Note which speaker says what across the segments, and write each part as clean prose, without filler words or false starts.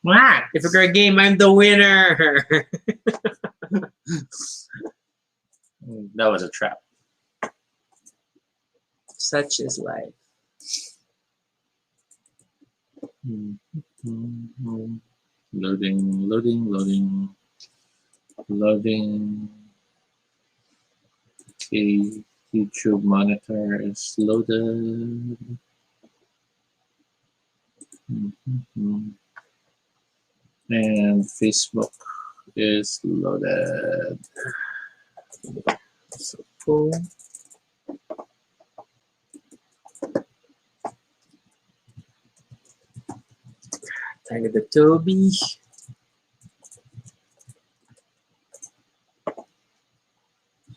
Speaker 1: What?
Speaker 2: If it's a game, I'm the winner.
Speaker 1: That was a trap.
Speaker 2: Such is life.
Speaker 1: Loading, loading, loading, loading. Okay, YouTube monitor is loaded. And Facebook is loaded.
Speaker 2: So cool. Target the Toby.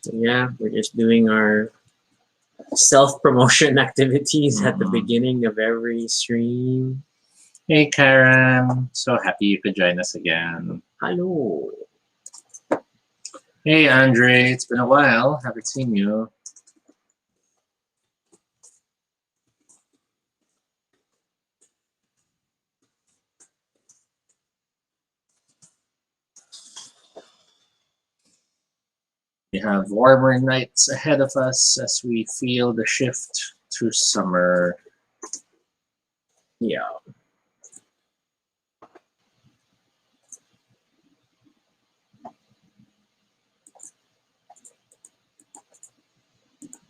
Speaker 2: So yeah, we're just doing our self-promotion activities at the beginning of every stream.
Speaker 1: Hey Karen, so happy you could join us again.
Speaker 2: Hello.
Speaker 1: Hey Andre, it's been a while. Haven't seen you. We have warmer nights ahead of us as we feel the shift to summer.
Speaker 2: Yeah.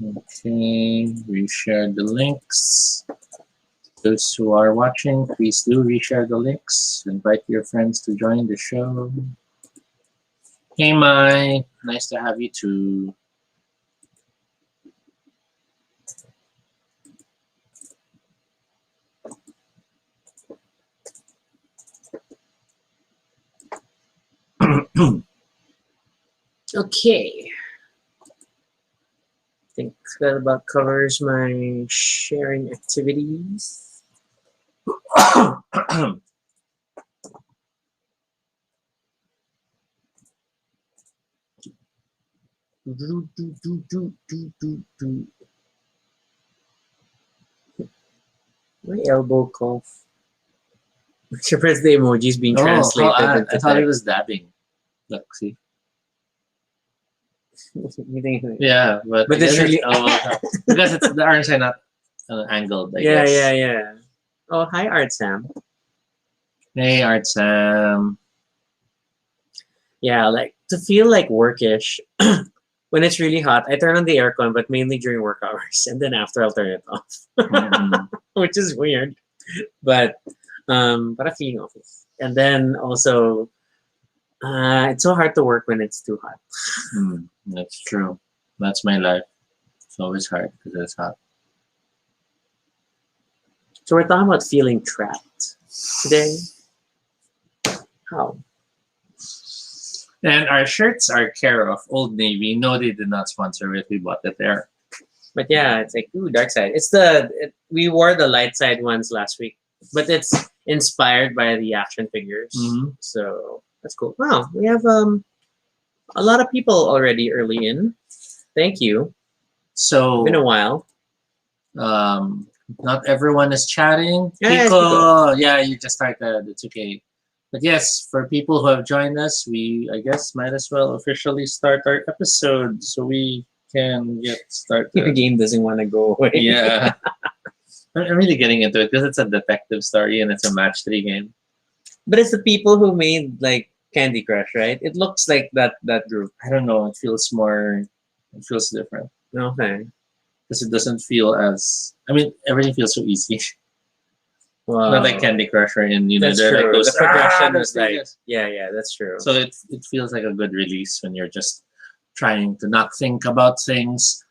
Speaker 1: Okay, reshare the links. Those who are watching, please do reshare the links. Invite your friends to join the show. Hey Mai, nice to have you too.
Speaker 2: Okay. I think that about covers my sharing activities. My elbow cough. I'm surprised the emojis being translated.
Speaker 1: I thought it was dabbing. Look, see. Yeah, but
Speaker 2: it's really
Speaker 1: because it's the arms are not angled. I guess.
Speaker 2: Yeah. Oh, hi, Art Sam.
Speaker 1: Hey, Art Sam.
Speaker 2: Yeah, like to feel like workish. When it's really hot, I turn on the aircon, but mainly during work hours, and then after I'll turn it off, which is weird. But para feeling office, and then also, it's so hard to work when it's too hot.
Speaker 1: That's true. That's my life. It's always hard because it's hot.
Speaker 2: So we're talking about feeling trapped today. How?
Speaker 1: And our shirts are care of Old Navy. No, they did not sponsor it. We bought it there.
Speaker 2: But yeah, it's like, ooh, dark side. We wore the light side ones last week, but it's inspired by the action figures. So that's cool. Wow, we have a lot of people already early in. Thank you.
Speaker 1: So
Speaker 2: been a while.
Speaker 1: Not everyone is chatting. Yeah, you just started. It's okay. But yes, for people who have joined us, we, I guess, might as well officially start our episode so we can get started.
Speaker 2: The game doesn't want to go away.
Speaker 1: Yeah. I'm really getting into it because it's a detective story and it's a match 3 game.
Speaker 2: But it's the people who made like Candy Crush, right? It looks like that group.
Speaker 1: I don't know. It feels different.
Speaker 2: Okay.
Speaker 1: Because it doesn't feel as, I mean, everything feels so easy.
Speaker 2: Wow.
Speaker 1: Not like Candy Crush, and
Speaker 2: that's
Speaker 1: they're
Speaker 2: true.
Speaker 1: like those,
Speaker 2: the progression was like, yeah, that's true.
Speaker 1: So it feels like a good release when you're just trying to not think about things.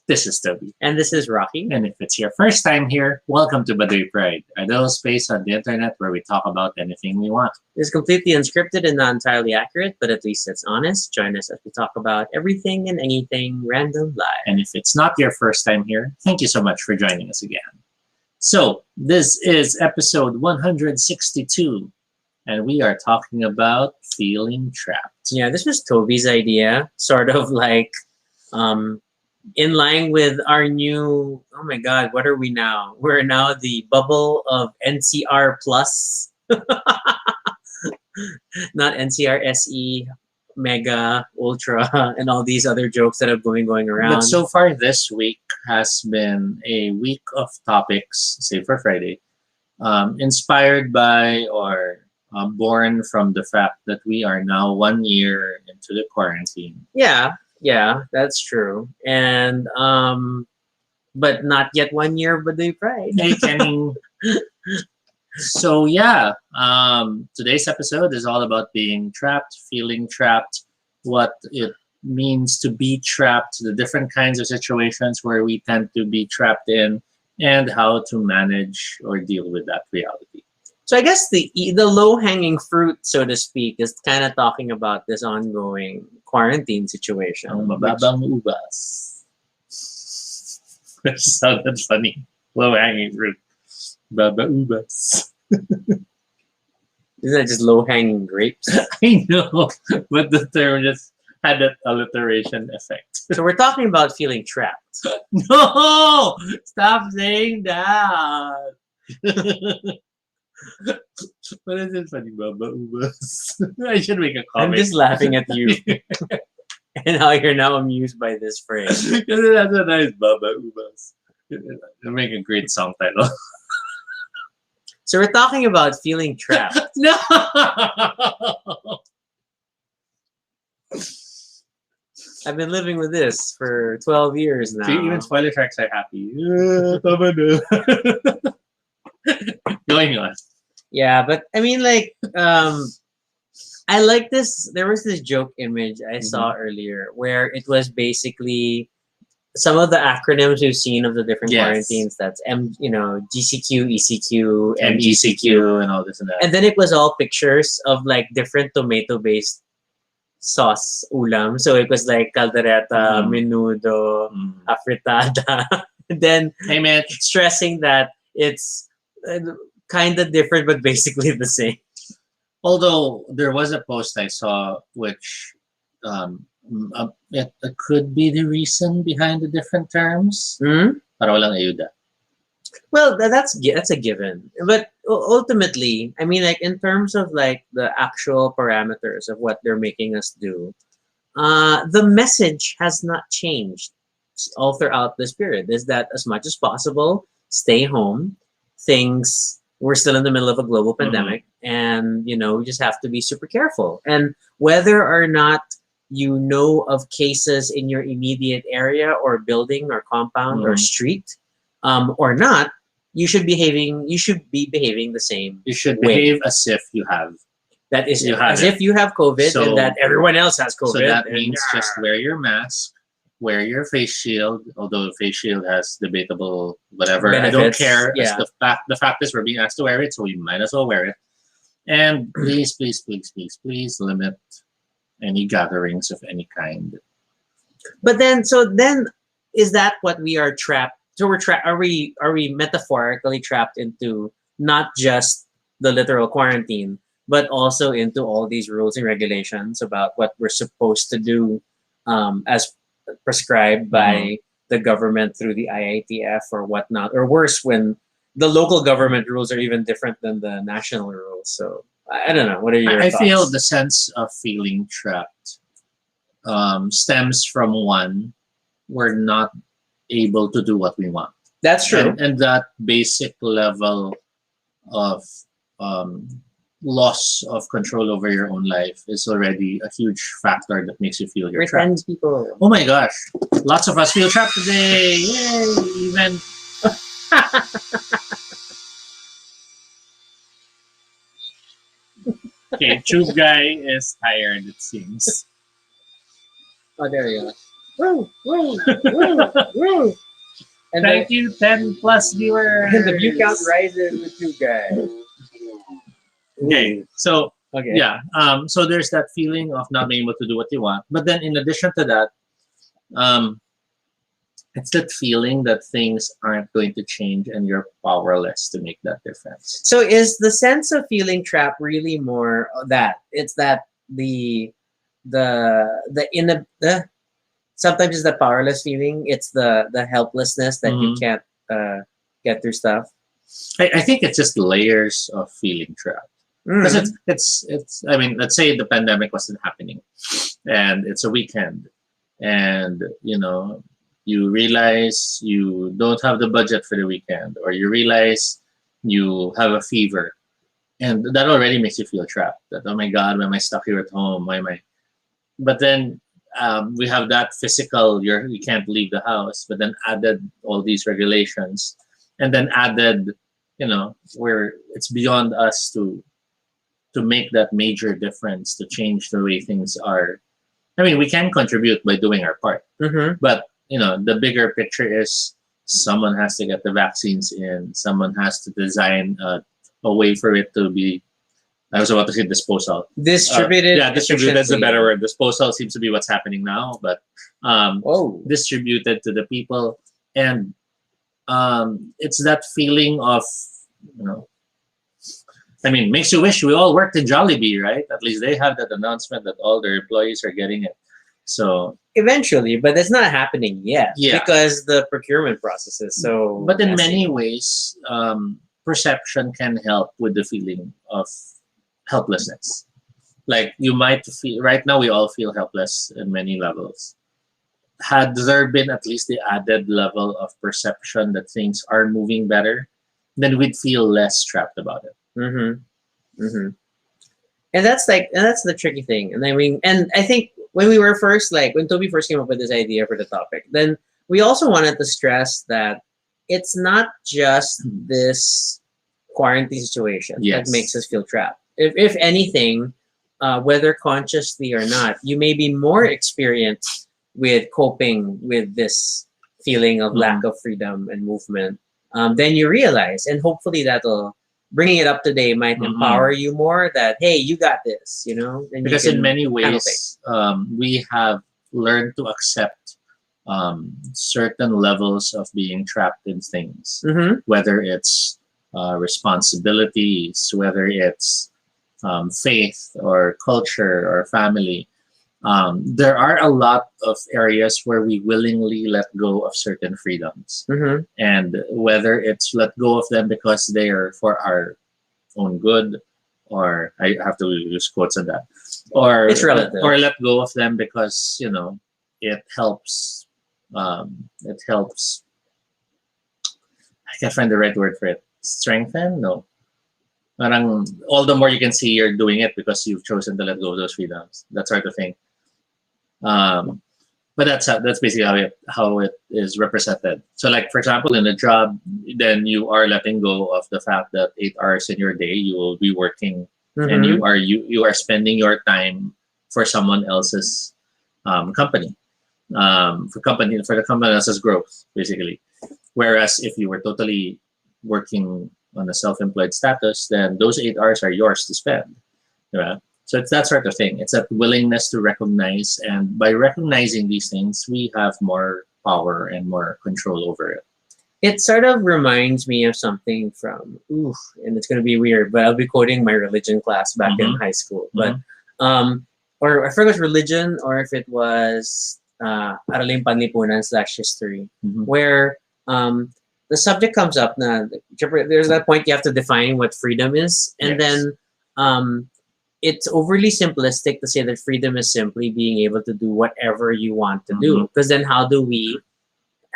Speaker 1: This is Toby.
Speaker 2: And this is Rocky.
Speaker 1: And if it's your first time here, welcome to Baduy Pride, a little space on the internet where we talk about anything we want.
Speaker 2: It's completely unscripted and not entirely accurate, but at least it's honest. Join us as we talk about everything and anything random live.
Speaker 1: And if it's not your first time here, thank you so much for joining us again. So this is episode 162, and we are talking about feeling trapped.
Speaker 2: Yeah, this was Toby's idea, sort of like in line with our new, oh my God, what are we now? We're now the bubble of NCR Plus. not NCRSE, Mega, Ultra, and all these other jokes that have been going
Speaker 1: But
Speaker 2: around.
Speaker 1: so far, this week has been a week of topics, say for Friday, inspired by or born from the fact that we are now 1 year into the quarantine.
Speaker 2: Yeah, yeah, that's true. And but not yet 1 year, but they pride.
Speaker 1: Hey, Kenny. So yeah, today's episode is all about being trapped, feeling trapped, what it means to be trapped, the different kinds of situations where we tend to be trapped in, and how to manage or deal with that reality.
Speaker 2: So I guess the low hanging fruit, so to speak, is kind of talking about this ongoing quarantine situation.
Speaker 1: Ang mababang ubas. Which sounded funny. Low hanging fruit. Baba ubas.
Speaker 2: Isn't that just low hanging grapes?
Speaker 1: I know, but the term just had that alliteration effect.
Speaker 2: So we're talking about feeling trapped.
Speaker 1: No! Stop saying that! What is it funny, Baba Ubas? I should make a
Speaker 2: I'm
Speaker 1: comic.
Speaker 2: just laughing at you and how you're now amused by this phrase.
Speaker 1: Because that's a nice Baba Ubas. It'll make a great song title.
Speaker 2: So we're talking about feeling trapped.
Speaker 1: No!
Speaker 2: I've been living with this for 12 years now.
Speaker 1: See, even spoiler tracks are happy. Tama na. Going on.
Speaker 2: Yeah, but I mean, like, I like this. There was this joke image I saw earlier where it was basically some of the acronyms we've seen of the different
Speaker 1: Yes.
Speaker 2: quarantines. That's GCQ, ECQ,
Speaker 1: MGCQ and all this and that.
Speaker 2: and then it was all pictures of like different tomato-based sauce ulam. So it was like caldereta, menudo, afritada. And then
Speaker 1: Hey, Mitch.
Speaker 2: stressing that it's kind of different but basically the same.
Speaker 1: Although there was a post I saw which it could be the reason behind the different terms. Para walang ayuda.
Speaker 2: Well, that's a given. But ultimately, I mean, like in terms of like the actual parameters of what they're making us do, the message has not changed all throughout this period. Is that as much as possible, stay home. We're still in the middle of a global pandemic, and we just have to be super careful. And whether or not you know of cases in your immediate area or building or compound or street, or not, you should be behaving the same.
Speaker 1: You should
Speaker 2: way.
Speaker 1: behave as if you have.
Speaker 2: That is
Speaker 1: You have
Speaker 2: as
Speaker 1: it.
Speaker 2: if you have COVID
Speaker 1: So-
Speaker 2: and that everyone else has COVID.
Speaker 1: So that
Speaker 2: and
Speaker 1: means just wear your mask, wear your face shield. Although the face shield has debatable whatever, I don't
Speaker 2: Benefits,
Speaker 1: care.
Speaker 2: yeah.
Speaker 1: The fact is we're being asked to wear it, so we might as well wear it. And please, please, please, please, please limit any gatherings of any kind.
Speaker 2: But then, is that what we are trapped? So we're trapped. Are we metaphorically trapped into not just the literal quarantine, but also into all these rules and regulations about what we're supposed to do, as prescribed by the government through the IITF or whatnot, or worse, when the local government rules are even different than the national rules. So I don't know. What are your
Speaker 1: I
Speaker 2: thoughts?
Speaker 1: feel the sense of feeling trapped stems from one, we're not able to do what we want.
Speaker 2: That's true.
Speaker 1: And that basic level of loss of control over your own life is already a huge factor that makes you feel you're trapped.
Speaker 2: Pretend people.
Speaker 1: Oh my gosh, lots of us feel trapped today. Yay! Even okay, Tube Guy is tired, it seems.
Speaker 2: Oh, there you go. Woo, woo, woo, woo. And
Speaker 1: Thank you, 10 plus viewers.
Speaker 2: the view count rises with you guys.
Speaker 1: Okay, so
Speaker 2: Okay.
Speaker 1: yeah, so there's that feeling of not being able to do what you want. But then in addition to that, it's that feeling that things aren't going to change and you're powerless to make that difference.
Speaker 2: So is the sense of feeling trapped really more that it's that the sometimes it's the powerless feeling. It's the helplessness that you
Speaker 1: Mhm.
Speaker 2: can't get through stuff.
Speaker 1: I think it's just layers of feeling trapped. Because
Speaker 2: Mm.
Speaker 1: it's. I mean, let's say the pandemic wasn't happening, and it's a weekend, and you realize you don't have the budget for the weekend, or you realize you have a fever, and that already makes you feel trapped. That, oh my God, why am I stuck here at home? Why am I? But then we have that physical. You can't leave the house. But then added all these regulations, and then added, where it's beyond us to make that major difference to change the way things are. I mean, we can contribute by doing our part,
Speaker 2: Mm-hmm.
Speaker 1: but the bigger picture is someone has to get the vaccines in. Someone has to design a way for it to be. I was about to say disposal.
Speaker 2: Distributed
Speaker 1: Yeah, distributed is a
Speaker 2: efficiently.
Speaker 1: better word. Disposal seems to be what's happening now, but
Speaker 2: Oh.
Speaker 1: distributed to the people, and it's that feeling of you know I mean, makes you wish we all worked in Jollibee, right? At least they have that announcement that all their employees are getting it. So,
Speaker 2: Eventually, but it's not happening yet
Speaker 1: yeah.
Speaker 2: because the procurement process is so.
Speaker 1: But in
Speaker 2: messy.
Speaker 1: many ways, perception can help with the feeling of helplessness. Like you might feel right now, we all feel helpless in many levels. Had there been at least the added level of perception that things are moving better, then we'd feel less trapped about it.
Speaker 2: Mm-hmm. Mm-hmm. And that's the tricky thing. And I mean, and I think when we were first, like when Toby first came up with this idea for the topic, then we also wanted to stress that it's not just this quarantine situation that
Speaker 1: Yes.
Speaker 2: makes us feel trapped. If anything, whether consciously or not, you may be more experienced with coping with this feeling of lack of freedom and movement than you realize, and hopefully that'll bringing it up today might
Speaker 1: Mhm.
Speaker 2: empower you more. That hey, you got this, and
Speaker 1: Because
Speaker 2: you
Speaker 1: in
Speaker 2: can
Speaker 1: many
Speaker 2: handle things.
Speaker 1: ways, we have learned to accept certain levels of being trapped in things,
Speaker 2: Mm-hmm.
Speaker 1: whether it's responsibilities, whether it's faith or culture or family. There are a lot of areas where we willingly let go of certain freedoms.
Speaker 2: Mm-hmm.
Speaker 1: And whether it's let go of them because they are for our own good, or I have to use quotes on that,
Speaker 2: It's relative.
Speaker 1: or let go of them because it helps. It helps. I can't find the right word for it. Strengthen? No. Parang all the more you can see you're doing it because you've chosen to let go of those freedoms. That sort of thing. But that's basically how it is represented. So, like for example, in a job, then you are letting go of the fact that 8 hours in your day you will be working, and
Speaker 2: Mm-hmm.
Speaker 1: you are spending your time for someone else's company, for the company else's growth, basically. Whereas if you were totally working on a self-employed status, then those 8 hours are yours to spend. Right? So it's that sort of thing. It's that willingness to recognize, and by recognizing these things, we have more power and more control over it.
Speaker 2: It sort of reminds me of something from and it's gonna be weird, but I'll be quoting my religion class back in high school. But or I forgot religion or if it was Araling Panlipunan / history, where the subject comes up na there's that point you have to define what freedom is, and
Speaker 1: Yes.
Speaker 2: then it's overly simplistic to say that freedom is simply being able to do whatever you want to do. Because then how do we?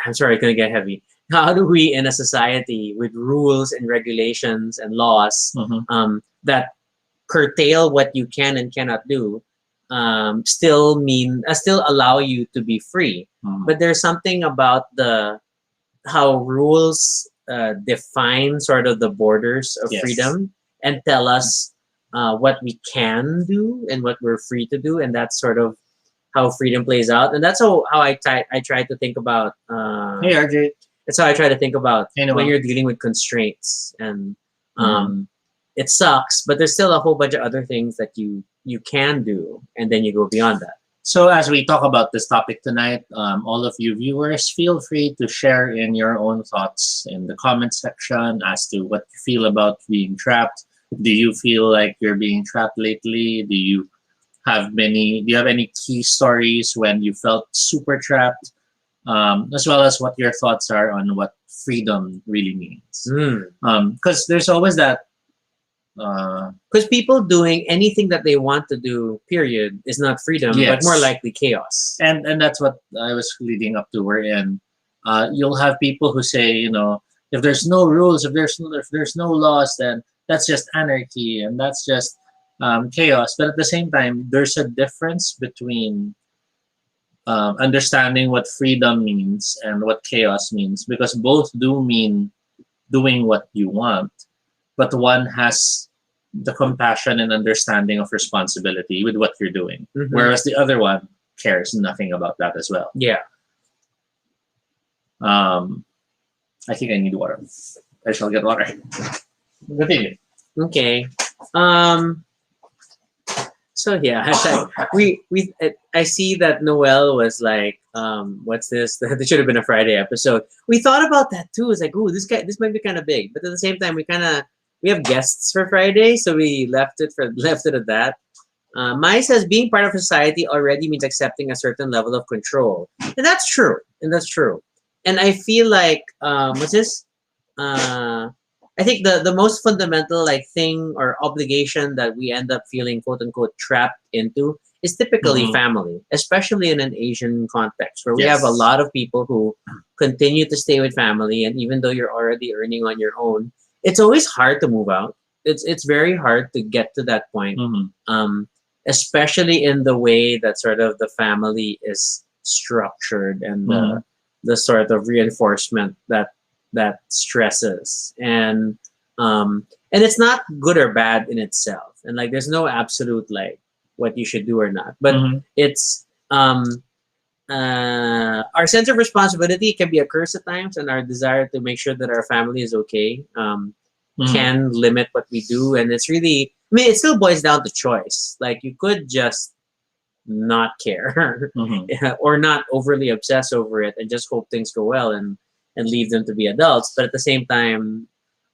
Speaker 2: I'm sorry, it's gonna get heavy. How do we, in a society with rules and regulations and laws that curtail what you can and cannot do, still allow you to be free? But there's something about the how rules define sort of the borders of
Speaker 1: Yes.
Speaker 2: freedom and tell us what we can do and what we're free to do, and that's sort of how freedom plays out. And that's how I try to think about.
Speaker 1: Hey, RJ.
Speaker 2: That's how I try to think about
Speaker 1: Hey, Noel.
Speaker 2: when you're dealing with constraints, and it sucks, but there's still a whole bunch of other things that you can do, and then you go beyond that.
Speaker 1: So as we talk about this topic tonight, all of you viewers, feel free to share in your own thoughts in the comment section as to what you feel about being trapped. Do you feel like you're being trapped lately? Do you have any key stories when you felt super trapped? As well as what your thoughts are on what freedom really means. Because there's always that
Speaker 2: Because people doing anything that they want to do, period, is not freedom, but more
Speaker 1: yes,
Speaker 2: likely chaos.
Speaker 1: and that's what I was leading up to. Wherein, you'll have people who say, if there's no rules, if there's no laws, then that's just anarchy and that's just chaos. But at the same time, there's a difference between understanding what freedom means and what chaos means, because both do mean doing what you want, but one has the compassion and understanding of responsibility with what you're doing,
Speaker 2: Mhm.
Speaker 1: whereas the other one cares nothing about that as well.
Speaker 2: Yeah.
Speaker 1: Um, I think I need water. I shall get water. Continue.
Speaker 2: Okay. Um. So yeah, I see that Noel was like, what's this? This should have been a Friday episode. We thought about that too. It's like, ooh, this might be kind of big, but at the same time, we have guests for Friday, so we left it at that. Mai says being part of society already means accepting a certain level of control, and that's true. And I feel like what's this? Uh, I think the most fundamental like thing or obligation that we end up feeling quote unquote trapped into is typically
Speaker 1: Mhm.
Speaker 2: family, especially in an Asian context where we have a
Speaker 1: Yes.
Speaker 2: lot of people who continue to stay with family, and even though you're already earning on your own, it's always hard to move out. It's very hard to get to that point,
Speaker 1: Mhm.
Speaker 2: um, especially in the way that sort of the family is structured and
Speaker 1: Mhm.
Speaker 2: the sort of reinforcement that stresses and it's not good or bad in itself, and like there's no absolute like what you should do or not, but
Speaker 1: Mhm.
Speaker 2: it's our sense of responsibility can be a curse at times, and our desire to make sure that our family is okay
Speaker 1: Mhm.
Speaker 2: can limit what we do. And it's really, I mean, it still boils down to choice. Like you could just not care
Speaker 1: Mhm.
Speaker 2: or not overly obsess over it and just hope things go well and leave them to be adults. But at the same time,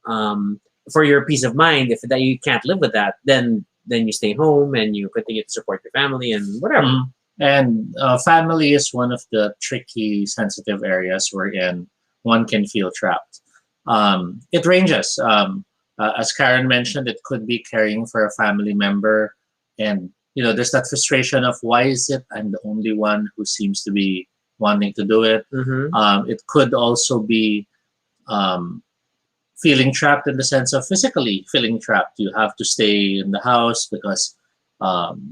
Speaker 2: um, for your peace of mind, if that you can't live with that, then you stay home and you continue to support your family and whatever.
Speaker 1: Mhm. And family is one of the tricky, sensitive areas wherein one can feel trapped. It ranges. As Karen mentioned, it could be caring for a family member, and there's that frustration of why is it I'm the only one who seems to be wanting to do it.
Speaker 2: Mm-hmm.
Speaker 1: It could also be um, feeling trapped in the sense of physically feeling trapped. You have to stay in the house because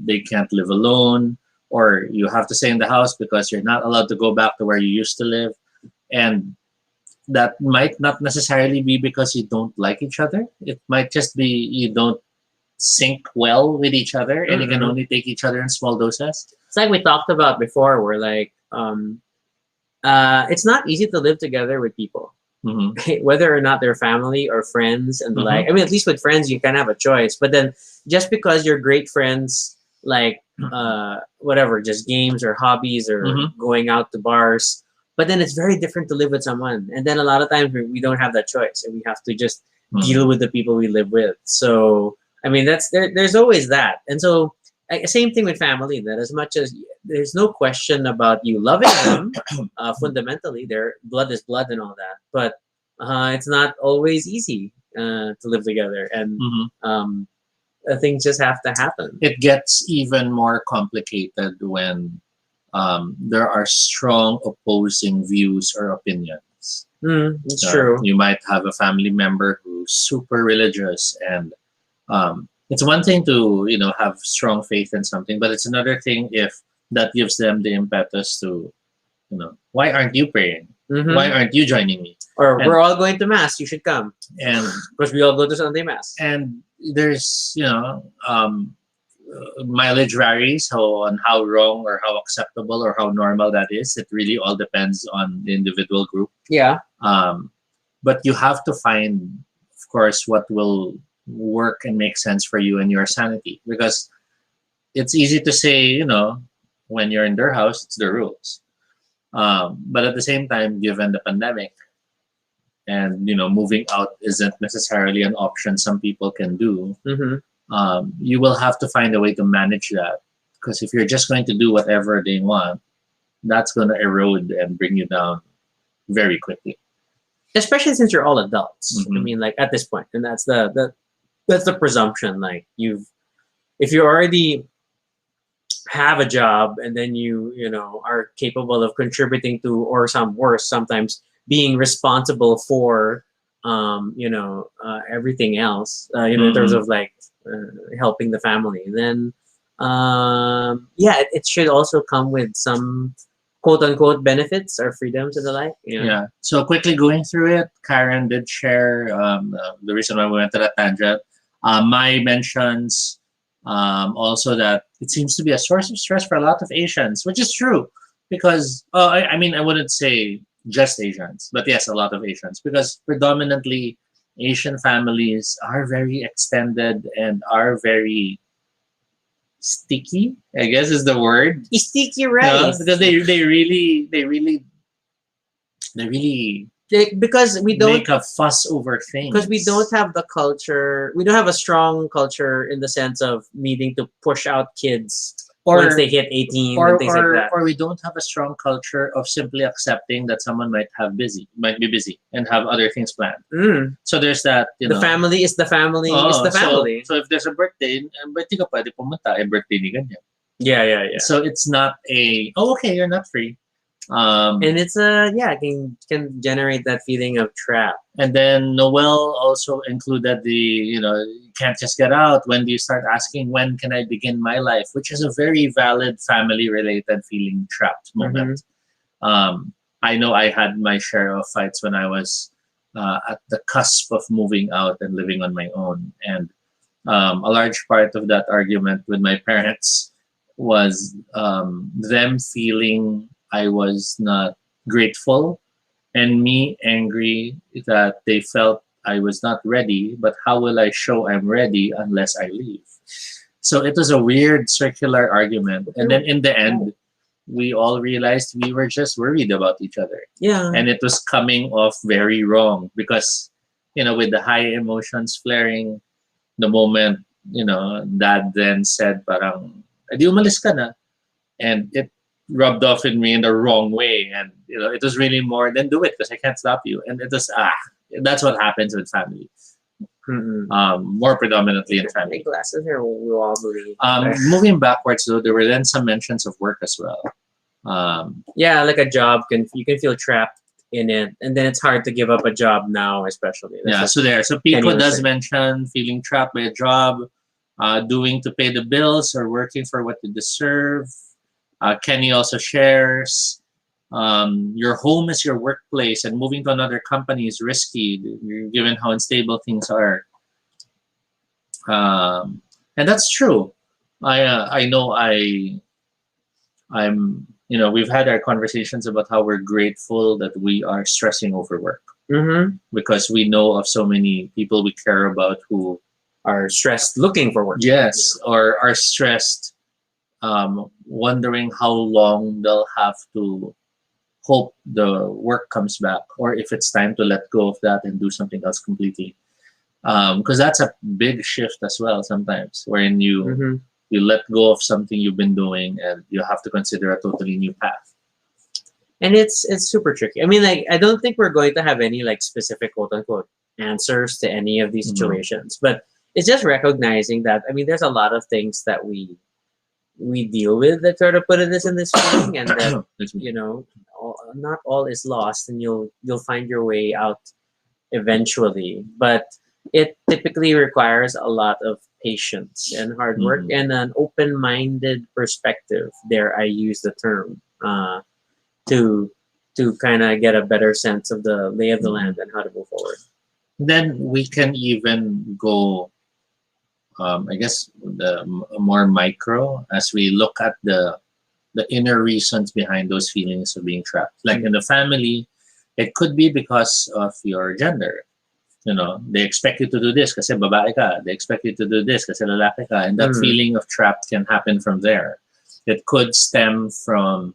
Speaker 1: they can't live alone, or you have to stay in the house because you're not allowed to go back to where you used to live. And that might not necessarily be because you don't like each other. It might just be you don't sync well with each other and you can
Speaker 2: Mm-hmm.
Speaker 1: only take each other in small doses.
Speaker 2: It's like we talked about before, where like it's not easy to live together with people,
Speaker 1: Mm-hmm.
Speaker 2: whether or not they're family or friends and the like.
Speaker 1: Mm-hmm.
Speaker 2: I mean, at least with friends, you can have a choice. But then just because you're great friends, like whatever, just games or hobbies or
Speaker 1: Mm-hmm.
Speaker 2: going out to bars. But then it's very different to live with someone. And then a lot of times we don't have that choice and we have to just deal with the people we live with. So, I mean, there's always that. And so, same thing with family, that as much as there's no question about you loving them, fundamentally, their blood is blood and all that. But it's not always easy to live together, and
Speaker 1: Mm-hmm.
Speaker 2: things just have to happen.
Speaker 1: It gets even more complicated when there are strong opposing views or opinions.
Speaker 2: It's true.
Speaker 1: You might have a family member who's super religious, and it's one thing to have strong faith in something, but it's another thing if that gives them the impetus to why aren't you praying? Why
Speaker 2: Hmm.
Speaker 1: aren't you joining me?
Speaker 2: Or
Speaker 1: And
Speaker 2: we're all going to mass. You should come
Speaker 1: and
Speaker 2: because we all go to Sunday mass.
Speaker 1: and there's mileage varies on how wrong or how acceptable or how normal that is. It really all depends on the individual group.
Speaker 2: Yeah.
Speaker 1: Um, but you have to find, of course, what will work and make sense for you and your sanity. Because it's easy to say, when you're in their house, it's the rules. But at the same time, given the pandemic and moving out isn't necessarily an option some people can do,
Speaker 2: Hmm.
Speaker 1: you will have to find a way to manage that. Because if you're just going to do whatever they want, that's going to erode and bring you down very quickly.
Speaker 2: Especially since you're all adults. I
Speaker 1: Hmm.
Speaker 2: mean, like at this point, and that's the that's the presumption. Like if you already have a job and then you know are capable of contributing to, or some worse sometimes being responsible for everything else, in terms
Speaker 1: Mm-mm.
Speaker 2: of like helping the family, then yeah, it should also come with some quote unquote benefits or freedoms and the like. Yeah.
Speaker 1: Yeah. So quickly going through it, Karen did share the reason why we went to that tangent. My mentions also that it seems to be a source of stress for a lot of Asians, which is true because I mean I wouldn't say just Asians, but yes, a lot of Asians because predominantly Asian families are very extended and are very sticky. I guess is the word.
Speaker 2: Sticky
Speaker 1: Yeah,
Speaker 2: rice.
Speaker 1: because they really
Speaker 2: Because we don't
Speaker 1: make a fuss over
Speaker 2: because we don't
Speaker 1: things.
Speaker 2: have the culture, we don't have a strong culture in the sense of needing to push out kids once
Speaker 1: Or
Speaker 2: they hit 18 and things like that.
Speaker 1: or we don't have a strong culture of simply accepting that someone might be busy and have other things planned.
Speaker 2: Mm.
Speaker 1: So there's that, you
Speaker 2: The
Speaker 1: know.
Speaker 2: family is the family is
Speaker 1: Oh,
Speaker 2: the family.
Speaker 1: so if there's a birthday, birthday ka pwede pumunta, birthday ni ganyan.
Speaker 2: Yeah, yeah, yeah.
Speaker 1: So it's not a, oh, okay, you're not free.
Speaker 2: And it's yeah, can generate that feeling of trap.
Speaker 1: And then Noel also included the, you can't just get out. When do you start asking, when can I begin my life? Which is a very valid family related feeling trapped moment. I know I had my share of fights when I was at the cusp of moving out and living on my own. And a large part of that argument with my parents was them feeling I was not grateful and me angry that they felt I was not ready, but how will I show I'm ready unless I leave? So it was a weird circular argument. And then in the end, we all realized we were just worried about each other.
Speaker 2: Yeah.
Speaker 1: And it was coming off very wrong because, with the high emotions flaring, the moment, dad then said, parang, edi umalis ka na. And it rubbed off in me in the wrong way. And, it was really more than do it because I can't stop you. And it was, that's what happens with family. More predominantly in
Speaker 2: My
Speaker 1: family.
Speaker 2: glasses are wobbly.
Speaker 1: Moving backwards though, there were then some mentions of work as well.
Speaker 2: Yeah, like a job you can feel trapped in it, and then it's hard to give up a job now, especially.
Speaker 1: Yeah,
Speaker 2: That's
Speaker 1: so there. So
Speaker 2: Kenny
Speaker 1: Pico
Speaker 2: was
Speaker 1: does
Speaker 2: saying.
Speaker 1: mention feeling trapped by a job, doing to pay the bills or working for what you deserve. Kenny also shares your home is your workplace and moving to another company is risky given how unstable things are. And that's true. I know we've had our conversations about how we're grateful that we are stressing over work because we know of so many people we care about who
Speaker 2: are stressed looking for work.
Speaker 1: Yes, or are stressed, wondering how long they'll have to hope the work comes back, or if it's time to let go of that and do something else completely. Because that's a big shift as well sometimes, wherein you let go of something you've been doing and you have to consider a totally new path.
Speaker 2: And it's super tricky. I mean, like, I don't think we're going to have any like specific quote unquote answers to any of these situations, but it's just recognizing that, I mean, there's a lot of things that we deal with that sort of put us in this feeling, and that not all is lost, and you'll find your way out eventually. But it typically requires a lot of patience and hard work and an open-minded perspective. There, I use the term to kind of get a better sense of the lay of the land and how to move forward.
Speaker 1: Then we can even go, I guess, the more micro as we look at the inner reasons behind those feelings of being trapped. Like in the family, it could be because of your gender. They expect you to do this kasi babae ka. They expect you to do this kasi lalaki ka. And that feeling of trapped can happen from there. It could stem from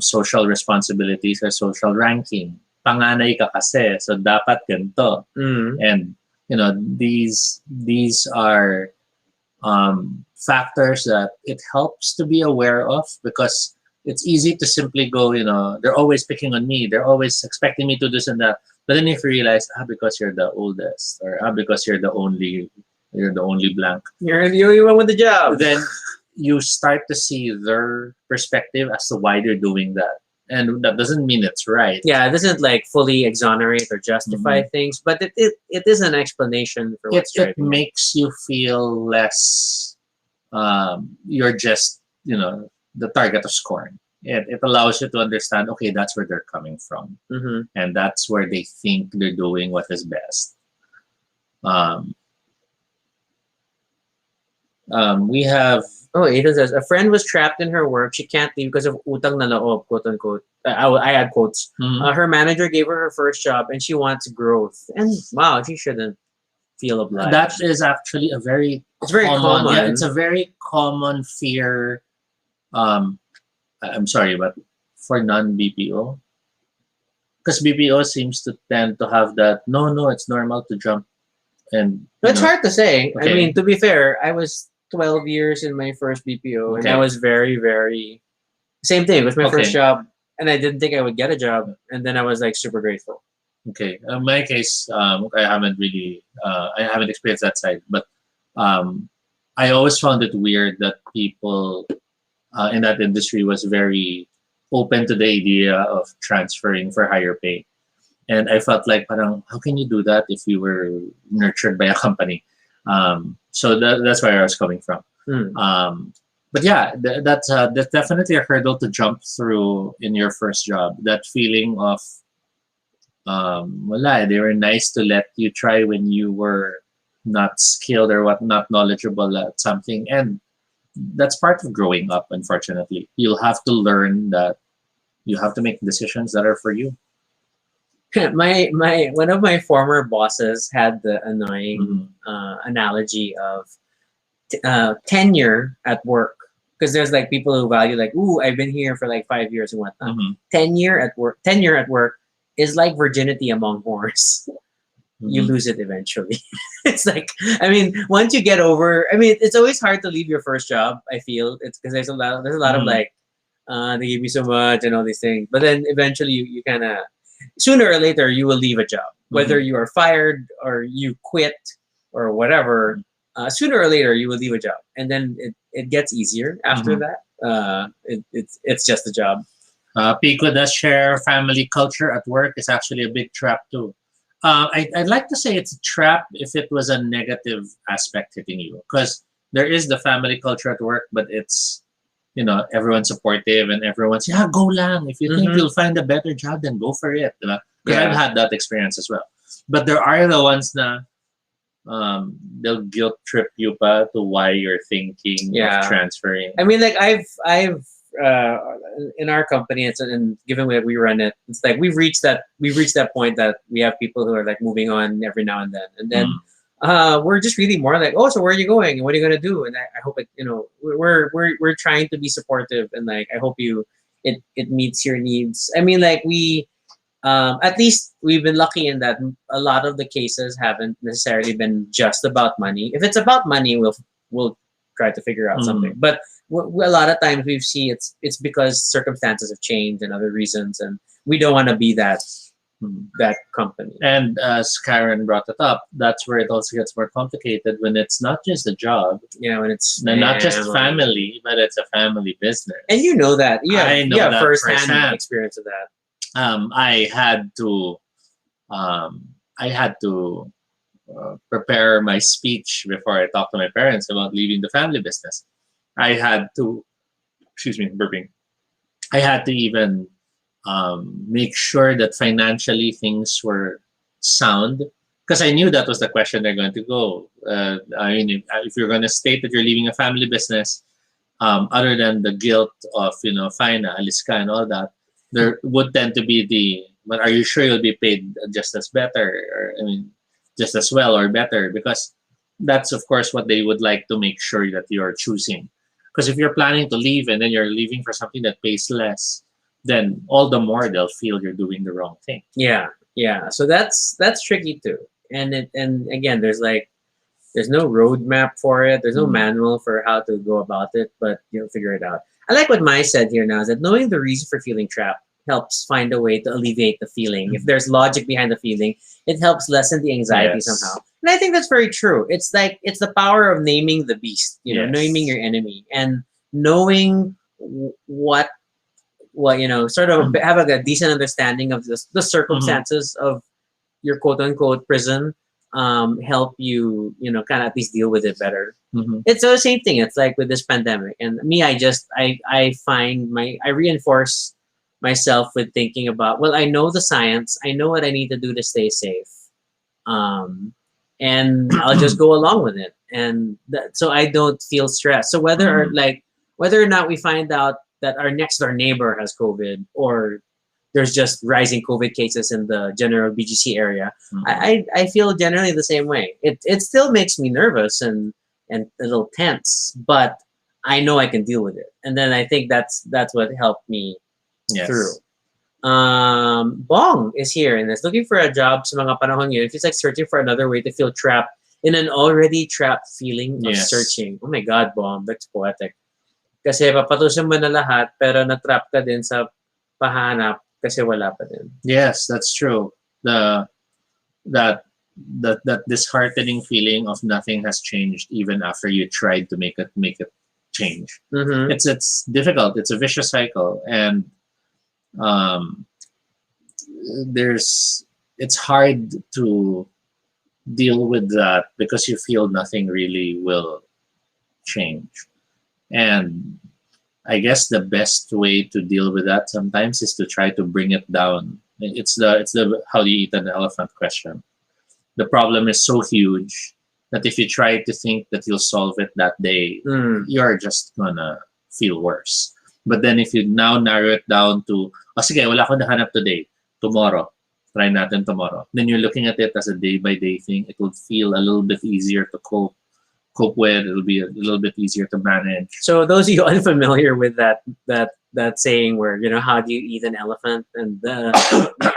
Speaker 1: social responsibilities or social ranking. Panganay ka kasi, so dapat ganito. And these are factors that it helps to be aware of, because it's easy to simply go, they're always picking on me, they're always expecting me to do this and that. But then if you realize, because you're the oldest, or because you're the only blank,
Speaker 2: You're the only one with the job.
Speaker 1: then you start to see their perspective as to why they're doing that. And that doesn't mean it's right.
Speaker 2: Yeah, it doesn't like fully exonerate or justify things, but it is an explanation for what's
Speaker 1: It
Speaker 2: driving it.
Speaker 1: makes you feel less, you're just, the target of scorn. It allows you to understand, okay, that's where they're coming from.
Speaker 2: Hmm.
Speaker 1: And that's where they think they're doing what is best. Um, we have,
Speaker 2: Oh, Ethan says a friend was trapped in her work. She can't leave because of utang na loob, quote unquote. I add quotes. Her manager gave her her first job, and she wants growth. And wow, she shouldn't feel obliged.
Speaker 1: that is actually a very
Speaker 2: It's very common.
Speaker 1: Yeah, it's a very common fear. I'm sorry, but for non BPO, because BPO seems to tend to have that. No, no, it's normal to jump, and
Speaker 2: It's hard to say. I
Speaker 1: Okay.
Speaker 2: mean, to be fair, I was 12 years in my first BPO, and
Speaker 1: Okay.
Speaker 2: I was very, very same thing. It was my
Speaker 1: Okay.
Speaker 2: first job, and I didn't think I would get a job, and then I was like super grateful.
Speaker 1: Okay, in my case, I haven't experienced that side, but I always found it weird that people in that industry was very open to the idea of transferring for higher pay. And I felt like, parang, how can you do that if you were nurtured by a company? So that's where I was coming from.
Speaker 2: Hmm.
Speaker 1: But yeah, that's definitely a hurdle to jump through in your first job. That feeling of, wala, they were nice to let you try when you were not skilled or not knowledgeable at something. And that's part of growing up, unfortunately. You'll have to learn that you have to make decisions that are for you.
Speaker 2: My one of my former bosses had the annoying
Speaker 1: Mhm.
Speaker 2: analogy of tenure at work, because there's like people who value like, ooh, I've been here for like 5 years and whatnot.
Speaker 1: Mhm.
Speaker 2: Tenure at work is like virginity among whores. You
Speaker 1: Mhm.
Speaker 2: lose it eventually. It's like, I mean, once you get over, I mean, it's always hard to leave your first job. I feel it's because there's a lot of
Speaker 1: Mhm.
Speaker 2: like, they give you so much and all these things, but then eventually you kind of sooner or later you will leave a job, whether you are fired or you quit or whatever. Sooner or later you will leave a job, and then it gets easier after
Speaker 1: Mhm.
Speaker 2: that. It's just a job.
Speaker 1: Pico does share family culture at work is actually a big trap too. I'd like to say it's a trap if it was a negative aspect hitting you, because there is the family culture at work, but it's, everyone's supportive and everyone's, yeah, go lang. If you think
Speaker 2: Mhm.
Speaker 1: you'll find a better job, then go for it. Because I've
Speaker 2: Yeah.
Speaker 1: had that experience as well. But there are the ones na they'll guilt trip you pa to why you're thinking
Speaker 2: Yeah.
Speaker 1: of transferring.
Speaker 2: I mean, like I've uh, in our company, and given that we run it, it's like we've reached that point that we have people who are like moving on every now and then we're just really more like, oh, so where are you going and what are you gonna do? And I hope it, we're trying to be supportive, and like I hope it meets your needs. I mean, like at least we've been lucky in that a lot of the cases haven't necessarily been just about money. If it's about money, we'll try to figure out something. But a lot of times we see it's because circumstances have changed and other reasons, and we don't want to be that company.
Speaker 1: And as Karen brought it up, that's where it also gets more complicated when it's not just a job,
Speaker 2: When it's
Speaker 1: not just family, but it's a family business.
Speaker 2: and you know that,
Speaker 1: I know
Speaker 2: you have
Speaker 1: that
Speaker 2: firsthand
Speaker 1: firsthand.
Speaker 2: experience of that.
Speaker 1: I had to prepare my speech before I talked to my parents about leaving the family business. I had to, excuse me, burping. I had to even make sure that financially things were sound, because I knew that was the question they're going to go. I mean, if you're going to state that you're leaving a family business, other than the guilt of, fine, alis ka and all that, there would tend to be but are you sure you'll be paid just as better, or I mean, just as well or better? Because that's of course what they would like to make sure that you're choosing. Because if you're planning to leave and then you're leaving for something that pays less, then all the more they'll feel you're doing the wrong thing.
Speaker 2: Yeah. So that's tricky too. And again, there's no roadmap for it. There's no manual for how to go about it, but figure it out. I like what Mai said here now, is that knowing the reason for feeling trapped helps find a way to alleviate the feeling. If there's logic behind the feeling, it helps lessen the anxiety
Speaker 1: Yes.
Speaker 2: somehow. And I think that's very true. It's like it's the power of naming the beast,
Speaker 1: Yes.
Speaker 2: naming your enemy and knowing what sort of have a decent understanding of the circumstances of your quote unquote prison. Help you kind of at least deal with it better. It's the same thing. It's like with this pandemic, and me, I find I reinforce myself with thinking about, well, I know the science, I know what I need to do to stay safe, and I'll just go along with it, and so I don't feel stressed. So whether or not we find out that our next door neighbor has COVID, or there's just rising COVID cases in the general BGC area, I feel generally the same way. It still makes me nervous and a little tense, but I know I can deal with it. And then I think that's what helped me through. Bong is here and is looking for a job sa mga panahon yun. It feels like searching for another way to feel trapped in an already trapped feeling of searching. Oh my God, Bong, that's poetic. Kasi papatusin mo na lahat, pero natrap ka din sa pahanap kasi wala pa din.
Speaker 1: Yes, that's true. That disheartening feeling of nothing has changed even after you tried to make it change. It's difficult. It's a vicious cycle, and it's hard to deal with that because you feel nothing really will change. And I guess the best way to deal with that sometimes is to try to bring it down. It's the how do you eat an elephant question. The problem is so huge that if you try to think that you'll solve it that day, you're just gonna feel worse. But then if you now narrow it down to, sige, wala akong nahanap today, tomorrow, try natin tomorrow. Then you're looking at it as a day-by-day thing. It will feel a little bit easier to cope with. It'll be a little bit easier to manage.
Speaker 2: So those of you unfamiliar with that saying where, how do you eat an elephant? And the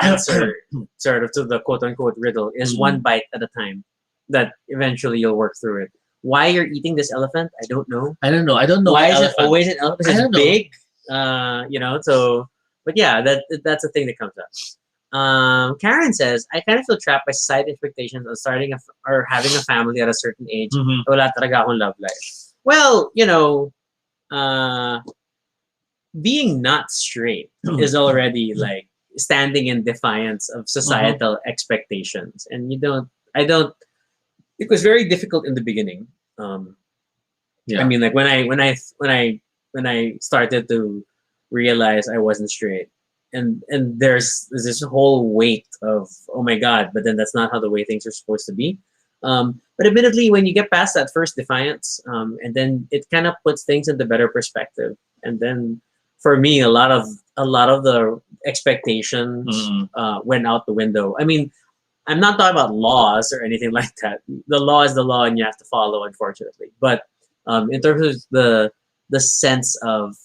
Speaker 2: answer sort of to the quote unquote riddle is one bite at a time, that eventually you'll work through it. Why you're eating this elephant, I don't know.
Speaker 1: I don't know
Speaker 2: Why
Speaker 1: is
Speaker 2: it always an elephant? It's big. So, but yeah, that's the thing that comes up. Karen says, I kind of feel trapped by society expectations of starting or having a family at a certain age. Wala talaga akong love life. Well, being not straight is already like standing in defiance of societal expectations. And it was very difficult in the beginning. I mean, like when I started to realize I wasn't straight, and there's this whole weight of, oh my God, but then that's not how the way things are supposed to be. But admittedly, when you get past that first defiance, and then it kind of puts things into better perspective. And then for me, a lot of the expectations went out the window. I mean, I'm not talking about laws or anything like that. The law is the law, and you have to follow, unfortunately. But in terms of the sense of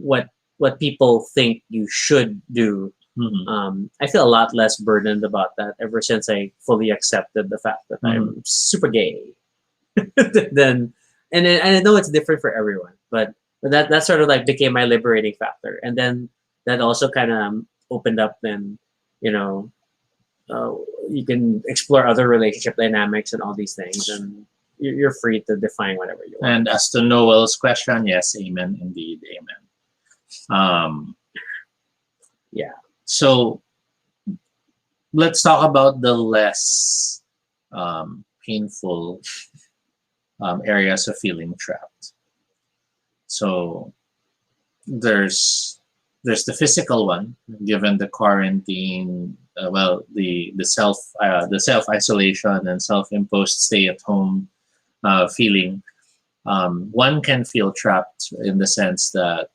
Speaker 2: what people think you should do, I feel a lot less burdened about that ever since I fully accepted the fact that I'm super gay. And I know it's different for everyone, but that sort of like became my liberating factor. And then that also kind of opened up then, you can explore other relationship dynamics and all these things, and you're free to define whatever you want.
Speaker 1: And as to Noel's question, yes, amen, indeed, amen.
Speaker 2: Yeah.
Speaker 1: So let's talk about the less painful areas of feeling trapped. So there's the physical one, given the quarantine, the self isolation and self imposed stay at home feeling. One can feel trapped in the sense that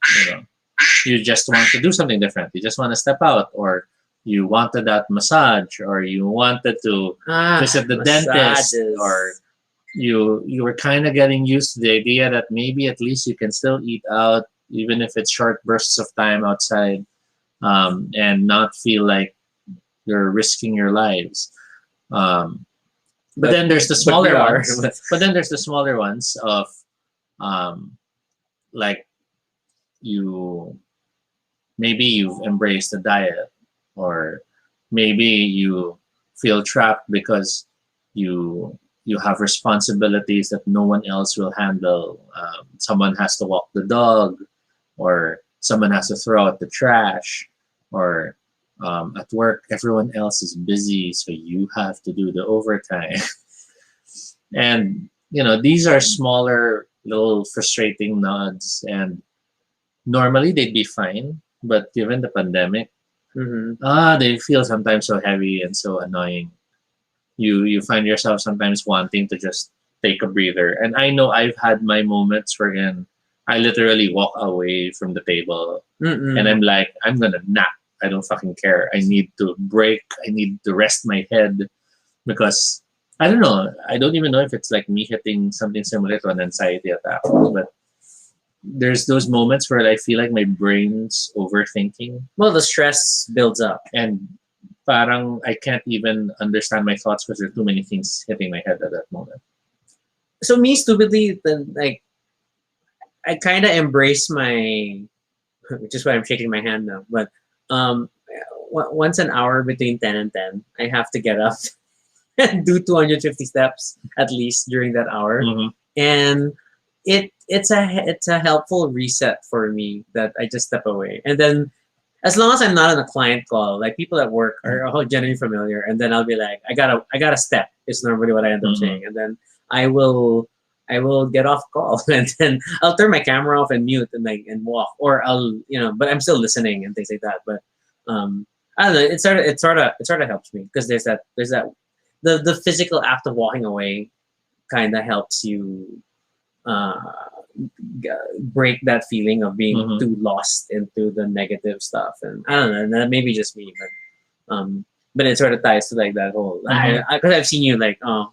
Speaker 1: you just want to do something different. You just want to step out, or you wanted that massage, or you wanted to visit the dentist, or you were kind of getting used to the idea that maybe at least you can still eat out, even if it's short bursts of time outside, and not feel like you're risking your lives. But then there's the smaller ones. But then there's the smaller ones of like you maybe you've embraced the diet, or maybe you feel trapped because you have responsibilities that no one else will handle. Someone has to walk the dog, or someone has to throw out the trash, or at work everyone else is busy, so you have to do the overtime. And these are smaller little frustrating nods, and normally they'd be fine, but given the pandemic,
Speaker 2: Mm-hmm.
Speaker 1: they feel sometimes so heavy and so annoying. You find yourself sometimes wanting to just take a breather. And I know I've had my moments wherein I literally walk away from the table and
Speaker 2: Mm-mm.
Speaker 1: I'm like, I'm gonna nap. I don't fucking care. I need to break. I need to rest my head because I don't know. I don't even know if it's like me hitting something similar to an anxiety attack, but there's those moments where I feel like my brain's overthinking,
Speaker 2: Well, the stress builds up.
Speaker 1: and parang I can't even understand my thoughts because there are too many things hitting my head at that moment.
Speaker 2: So me stupidly, then like I kind of embrace my, which is why I'm shaking my hand now. But um, once an hour between 10 and 10, I have to get up and do 250 steps at least during that hour,
Speaker 1: Mm-hmm.
Speaker 2: and it's a helpful reset for me that I just step away, and then as long as I'm not on a client call, like people at work are all generally familiar, and then I'll be like, I gotta step. Is normally what I end up
Speaker 1: Mm-hmm.
Speaker 2: saying, and then I will I will get off call, and then I'll turn my camera off and mute and like and walk, or but I'm still listening and things like that. But I don't know. It sort of helps me because there's that the physical act of walking away kind of helps you uh, break that feeling of being
Speaker 1: Mm-hmm.
Speaker 2: too lost into the negative stuff. And I don't know, and that may be just me, but it sort of ties to like that whole.
Speaker 1: Mm-hmm.
Speaker 2: Because I've seen you like, oh,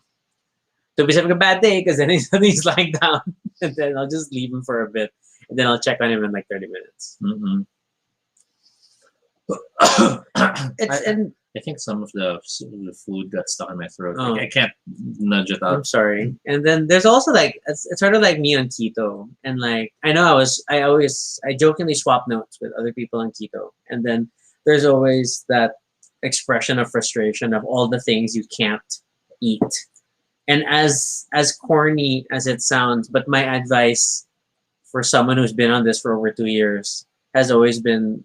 Speaker 2: don't be having a bad day, because then he's lying down, and then I'll just leave him for a bit, and then I'll check on him in like 30 minutes.
Speaker 1: Mm-hmm.
Speaker 2: It's and
Speaker 1: I think some of the food got stuck in my throat.
Speaker 2: oh,
Speaker 1: I can't nudge it
Speaker 2: I'm
Speaker 1: out.
Speaker 2: sorry. And then there's also like it's sort of like me on keto, and like I know I jokingly swap notes with other people on keto, and then there's always that expression of frustration of all the things you can't eat. And as corny as it sounds, but my advice for someone who's been on this for over 2 years has always been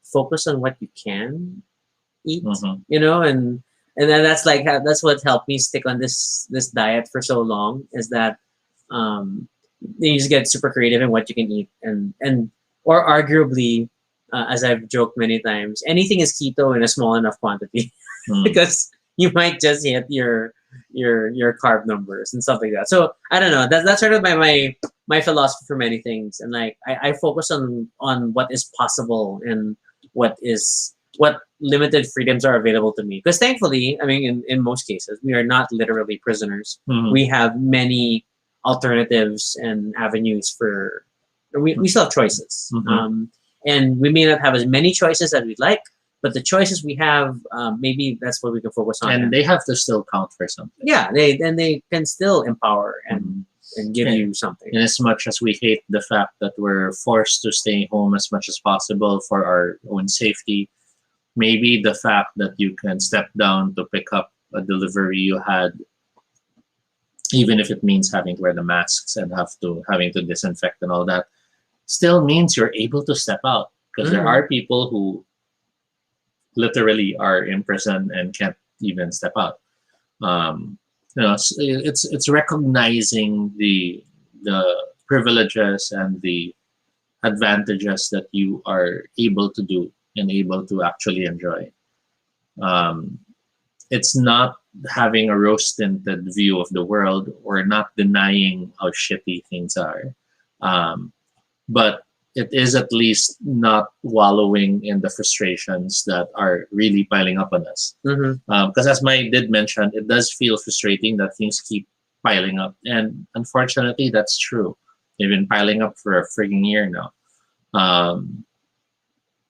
Speaker 2: focus on what you can eat,
Speaker 1: Mm-hmm.
Speaker 2: and then that's what helped me stick on this diet for so long, is that um, you just get super creative in what you can eat, and or arguably, as I've joked many times, anything is keto in a small enough quantity
Speaker 1: Mm-hmm.
Speaker 2: because you might just hit your carb numbers and stuff like that. So I don't know. That's sort of my philosophy for many things, and like I focus on what is possible and what limited freedoms are available to me. Because thankfully, I mean, in most cases, we are not literally prisoners.
Speaker 1: Mm-hmm.
Speaker 2: We have many alternatives and avenues for. We still have choices,
Speaker 1: Mhm.
Speaker 2: and we may not have as many choices as we'd like, but the choices we have, maybe that's what we can focus on.
Speaker 1: And they have to still count for something.
Speaker 2: Yeah, they can still empower
Speaker 1: Mhm.
Speaker 2: and give
Speaker 1: And-
Speaker 2: you something.
Speaker 1: In as much as we hate the fact that we're forced to stay home as much as possible for our own safety, maybe the fact that you can step down to pick up a delivery you had, even if it means having to wear the masks and having to disinfect and all that, still means you're able to step out. Because there
Speaker 2: Mhm.
Speaker 1: are people who literally are in prison and can't even step out. It's recognizing the privileges and the advantages that you are able to do and able to actually enjoy. Um, it's not having a rose tinted view of the world or not denying how shitty things are. Um, but it is at least not wallowing in the frustrations that are really piling up on us.
Speaker 2: Mhm.
Speaker 1: Because as Mai did mention, it does feel frustrating that things keep piling up, and unfortunately, that's true. They've been piling up for a frigging year now. Um,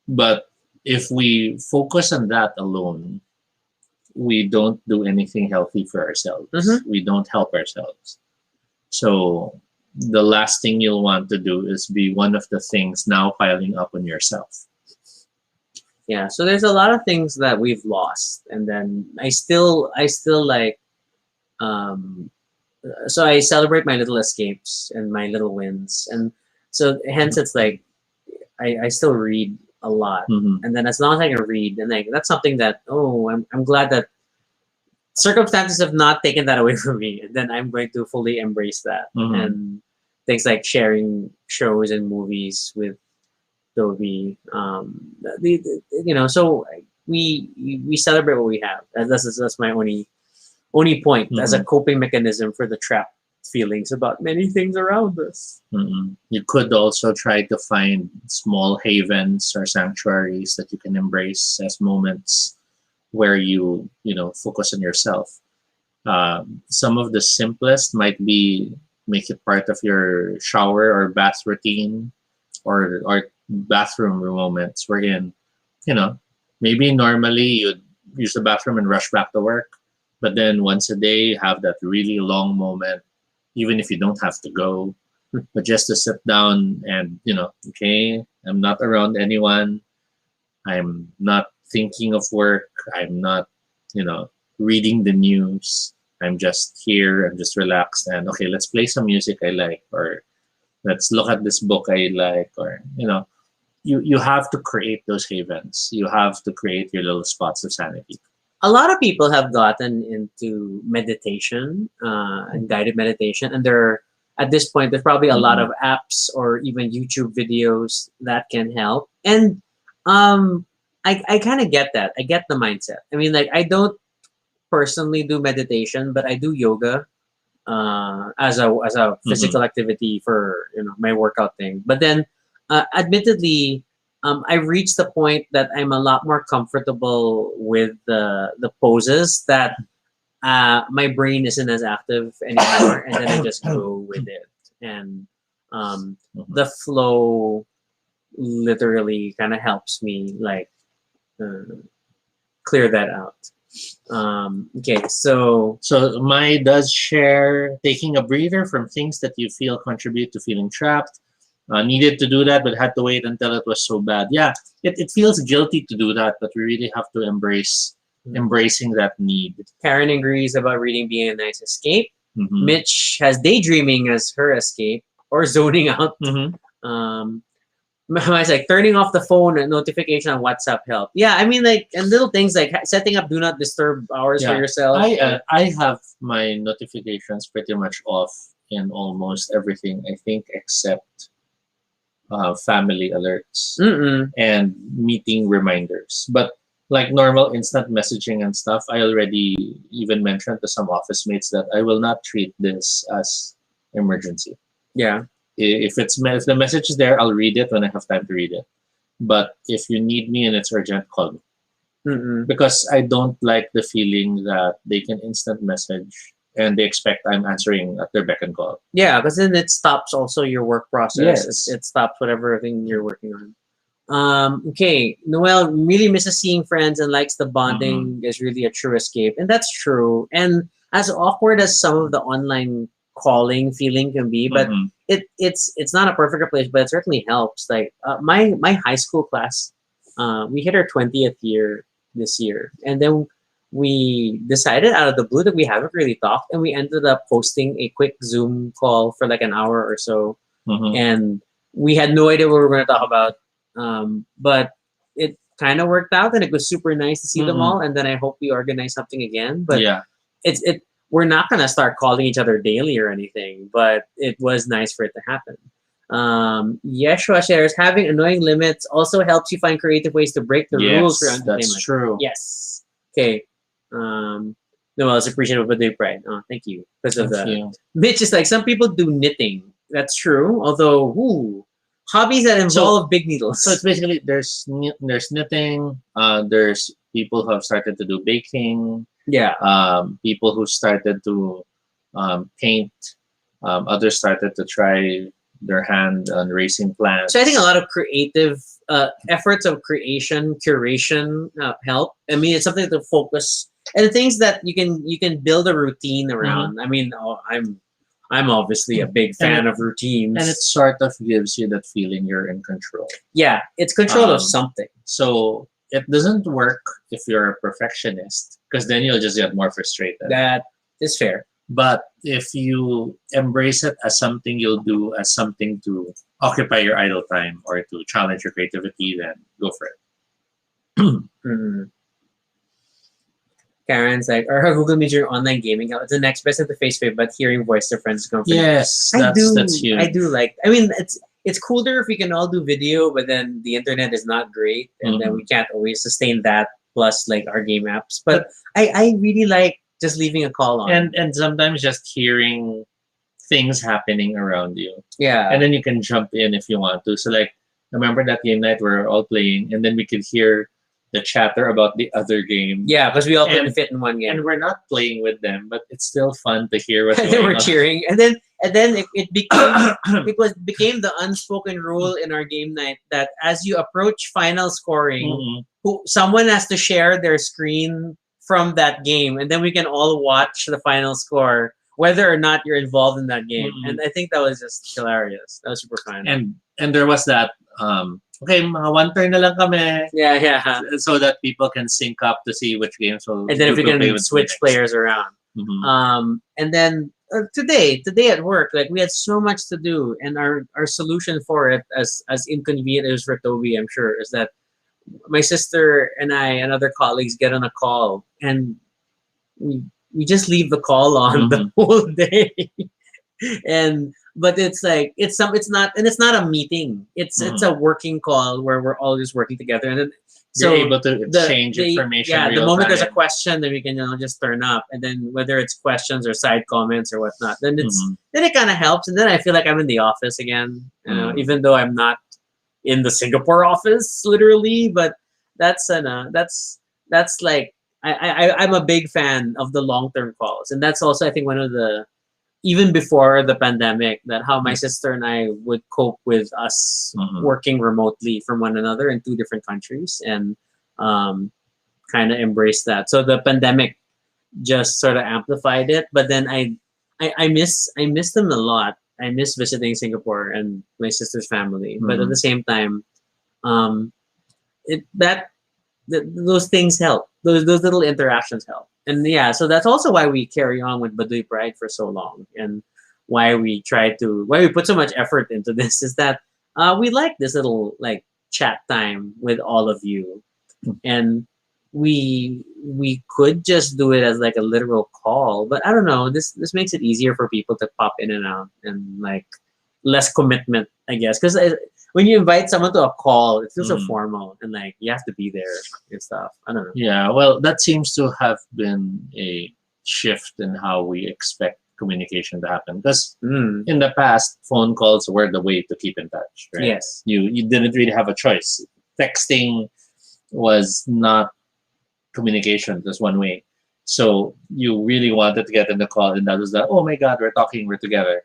Speaker 1: but if we focus on that alone, we don't do anything healthy for ourselves.
Speaker 2: Mhm.
Speaker 1: We don't help ourselves. So the last thing you'll want to do is be one of the things now piling up on yourself.
Speaker 2: Yeah, so there's a lot of things that we've lost, and then I still like, um, so I celebrate my little escapes and my little wins, and so hence it's like I still read a lot,
Speaker 1: Mm-hmm.
Speaker 2: and then as long as I can read, and like that's something that, oh, I'm glad that circumstances have not taken that away from me, and then I'm going to fully embrace that,
Speaker 1: Mm-hmm.
Speaker 2: and things like sharing shows and movies with Toby. So we celebrate what we have. That's my only point as a
Speaker 1: Mm-hmm.
Speaker 2: coping mechanism for the trapped feelings about many things around us.
Speaker 1: Mm-hmm. You could also try to find small havens or sanctuaries that you can embrace as moments where you focus on yourself. Some of the simplest might be make it part of your shower or bath routine, or bathroom moments wherein you know maybe normally you'd use the bathroom and rush back to work, but then once a day have that really long moment, even if you don't have to go, but just to sit down and okay, I'm not around anyone, I'm not thinking of work. I'm not, you know, reading the news. I'm just here. I'm just relaxed. And okay, let's play some music I like, or let's look at this book I like, or you have to create those havens. You have to create your little spots of sanity.
Speaker 2: A lot of people have gotten into meditation and guided meditation, and there at this point there's probably a lot
Speaker 1: Mm-hmm.
Speaker 2: of apps or even YouTube videos that can help. And um, I kind of get that. I get the mindset. I mean, like I don't personally do meditation, but I do yoga as a
Speaker 1: Mm-hmm.
Speaker 2: physical activity for my workout thing. But then, admittedly, I've reached the point that I'm a lot more comfortable with the poses that my brain isn't as active anymore, and then I just go with it, and
Speaker 1: Mm-hmm.
Speaker 2: the flow literally kind of helps me like uh, clear that out. Okay, so
Speaker 1: So Mai does share taking a breather from things that you feel contribute to feeling trapped. Needed to do that, but had to wait until it was so bad. Yeah, it feels guilty to do that, but we really have to embracing that need.
Speaker 2: Karen agrees about reading being a nice escape.
Speaker 1: Mm-hmm.
Speaker 2: Mitch has daydreaming as her escape or zoning out.
Speaker 1: Mm-hmm.
Speaker 2: Um, Mama's like turning off the phone and notification on WhatsApp help. Yeah, I mean like and little things like setting up do not disturb hours for
Speaker 1: Yeah,
Speaker 2: yourself.
Speaker 1: I have my notifications pretty much off in almost everything. I think except family alerts
Speaker 2: Mm-mm.
Speaker 1: and meeting reminders. But like normal instant messaging and stuff, I already even mentioned to some office mates that I will not treat this as emergency.
Speaker 2: Yeah.
Speaker 1: If the message is there, I'll read it when I have time to read it. But if you need me and it's urgent, call me,
Speaker 2: Mm-mm.
Speaker 1: because I don't like the feeling that they can instant message and they expect I'm answering at their beck and call.
Speaker 2: Yeah, because then it stops also your work process.
Speaker 1: Yes.
Speaker 2: It stops whatever thing you're working on. Okay, Noel really misses seeing friends and likes the
Speaker 1: Mm-hmm.
Speaker 2: bonding is really a true escape, and that's true. And as awkward as some of the online calling feeling can be, but
Speaker 1: Mm-hmm.
Speaker 2: it's not a perfect replacement, but it certainly helps. Like my high school class, we hit our 20th year this year, and then we decided out of the blue that we haven't really talked, and we ended up hosting a quick Zoom call for like an hour or so,
Speaker 1: Mm-hmm.
Speaker 2: and we had no idea what we were going to talk about, but it kind of worked out, and it was super nice to see them
Speaker 1: Mm-hmm.
Speaker 2: all. And then I hope we organize something again. But
Speaker 1: Yeah.
Speaker 2: it we're not going to start calling each other daily or anything. But it was nice for it to happen. Yeshua shares having annoying limits also helps you find creative ways to break the rules for
Speaker 1: Yes, that's
Speaker 2: entertainment.
Speaker 1: true.
Speaker 2: Yes. Okay. No, I was appreciative of Baduy Pride. Oh, thank you. Because of
Speaker 1: Thank
Speaker 2: the
Speaker 1: you.
Speaker 2: Mitch is like some people do knitting. That's true. Although, hobbies that involve big needles.
Speaker 1: So it's basically there's knitting. There's people who have started to do baking.
Speaker 2: Yeah.
Speaker 1: People who started to paint. Others started to try their hand on raising plants.
Speaker 2: So I think a lot of creative efforts of creation, curation help. I mean, it's something to focus and things that you can build a routine around. I mean, I'm obviously a big fan of routines,
Speaker 1: and it sort of gives you that feeling you're in control.
Speaker 2: yeah, it's control of
Speaker 1: Um,
Speaker 2: something.
Speaker 1: So it doesn't work if you're a perfectionist, because then you'll just get more frustrated.
Speaker 2: That is fair.
Speaker 1: But if you embrace it as something you'll do, as something to occupy your idle time or to challenge your creativity, then go for it.
Speaker 2: Mhm. Karen's like, or her Google Meet your online gaming. It's the next best at the face to but hearing voice to friends come from.
Speaker 1: Yes, that's huge.
Speaker 2: I do like. I mean, it's cooler if we can all do video, but then the internet is not great, and then we can't always sustain that. Plus, like our game apps, but I really like just leaving a call on.
Speaker 1: And sometimes just hearing things happening around you.
Speaker 2: Yeah.
Speaker 1: And then you can jump in if you want to. So like, remember that game night we were all playing, and then we could hear the chatter about the other game.
Speaker 2: Yeah, because we all couldn't fit in one game.
Speaker 1: And we're not playing with them, but it's still fun to hear what
Speaker 2: they were cheering. And then it became became the unspoken rule in our game night that as you approach final scoring, someone has to share their screen from that game, and then we can all watch the final score, whether or not you're involved in that game. And I think that was just hilarious. That was super fun.
Speaker 1: And there was that okay, mga one turn na lang kami.
Speaker 2: Yeah.
Speaker 1: So that people can sync up to see which games will.
Speaker 2: And then if we can switch players around. And then today at work, like we had so much to do, and our solution for it, as inconvenient as for Toby, I'm sure, is that my sister and I and other colleagues get on a call, and we just leave the call on the whole day. But it's like it's not a meeting. It's a working call where we're all just working together, and then
Speaker 1: so you're able to exchange information.
Speaker 2: Yeah, the moment there's a question, then we can just turn up, and then whether it's questions or side comments or whatnot, then then it kind of helps, and then I feel like I'm in the office again, even though I'm not in the Singapore office literally, but that's like I'm a big fan of the long-term calls, and that's also I think one of the, even before the pandemic, that how my sister and I would cope with us working remotely from one another in two different countries, and kind of embrace that. So the pandemic just sort of amplified it, but then I miss them a lot. I miss visiting Singapore and my sister's family, but at the same time, those things help. Those little interactions help. And yeah, so that's also why we carry on with Baduy Pride for so long, and why we put so much effort into this is that we like this little like chat time with all of you, and we could just do it as like a literal call, but I don't know. This makes it easier for people to pop in and out, and like less commitment, I guess, because when you invite someone to a call, it feels so formal, and like you have to be there and stuff. I don't know.
Speaker 1: Yeah, well, that seems to have been a shift in how we expect communication to happen. Because in the past, phone calls were the way to keep in touch, right?
Speaker 2: Yes.
Speaker 1: You didn't really have a choice. Texting was not communication, just one way. So you really wanted to get in the call, and that was that, oh my God, we're talking, we're together.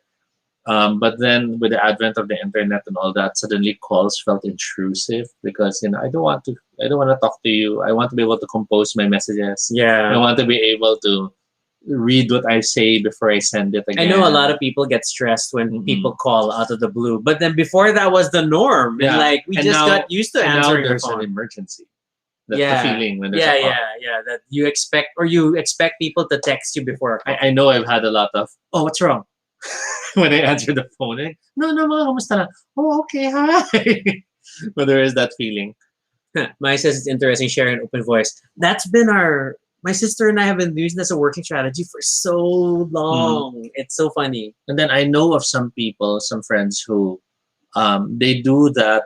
Speaker 1: But then with the advent of the internet and all that, suddenly calls felt intrusive, because I don't want to talk to you. I want to be able to compose my messages.
Speaker 2: Yeah.
Speaker 1: I want to be able to read what I say before I send it again.
Speaker 2: I know a lot of people get stressed when people call out of the blue, but then before that was the norm.
Speaker 1: Yeah.
Speaker 2: And like we just got used to answering
Speaker 1: there's
Speaker 2: the phone.
Speaker 1: an emergency. That's the feeling when there's a call.
Speaker 2: That you expect people to text you before a call.
Speaker 1: I know I've had a lot of, oh, what's wrong? When I answer the phone, no, mga kamusta na? Oh, okay, hi. But there is that feeling.
Speaker 2: Maya says it's interesting sharing an open voice. That's been my sister and I have been using this as a working strategy for so long. It's so funny.
Speaker 1: And then I know of some people, some friends who they do that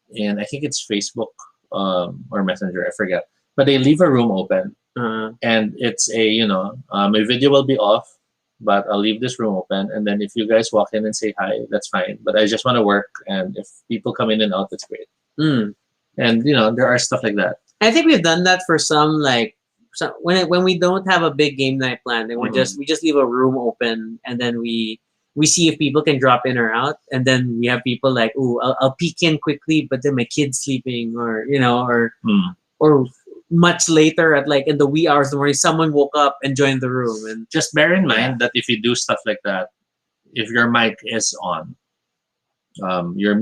Speaker 1: in, I think it's Facebook or Messenger, I forget. But they leave a room open, and it's my video will be off, but I'll leave this room open, and then if you guys walk in and say hi, that's fine. But I just want to work, and if people come in and out, that's great. And there are stuff like that.
Speaker 2: I think we've done that for some when we don't have a big game night plan, then we just leave a room open, and then we see if people can drop in or out, and then we have people like, "Ooh, I'll peek in quickly," but then my kid's sleeping, or or much later at like in the wee hours of the morning, someone woke up and joined the room. And
Speaker 1: just bear in mind that if you do stuff like that, if your mic is on, your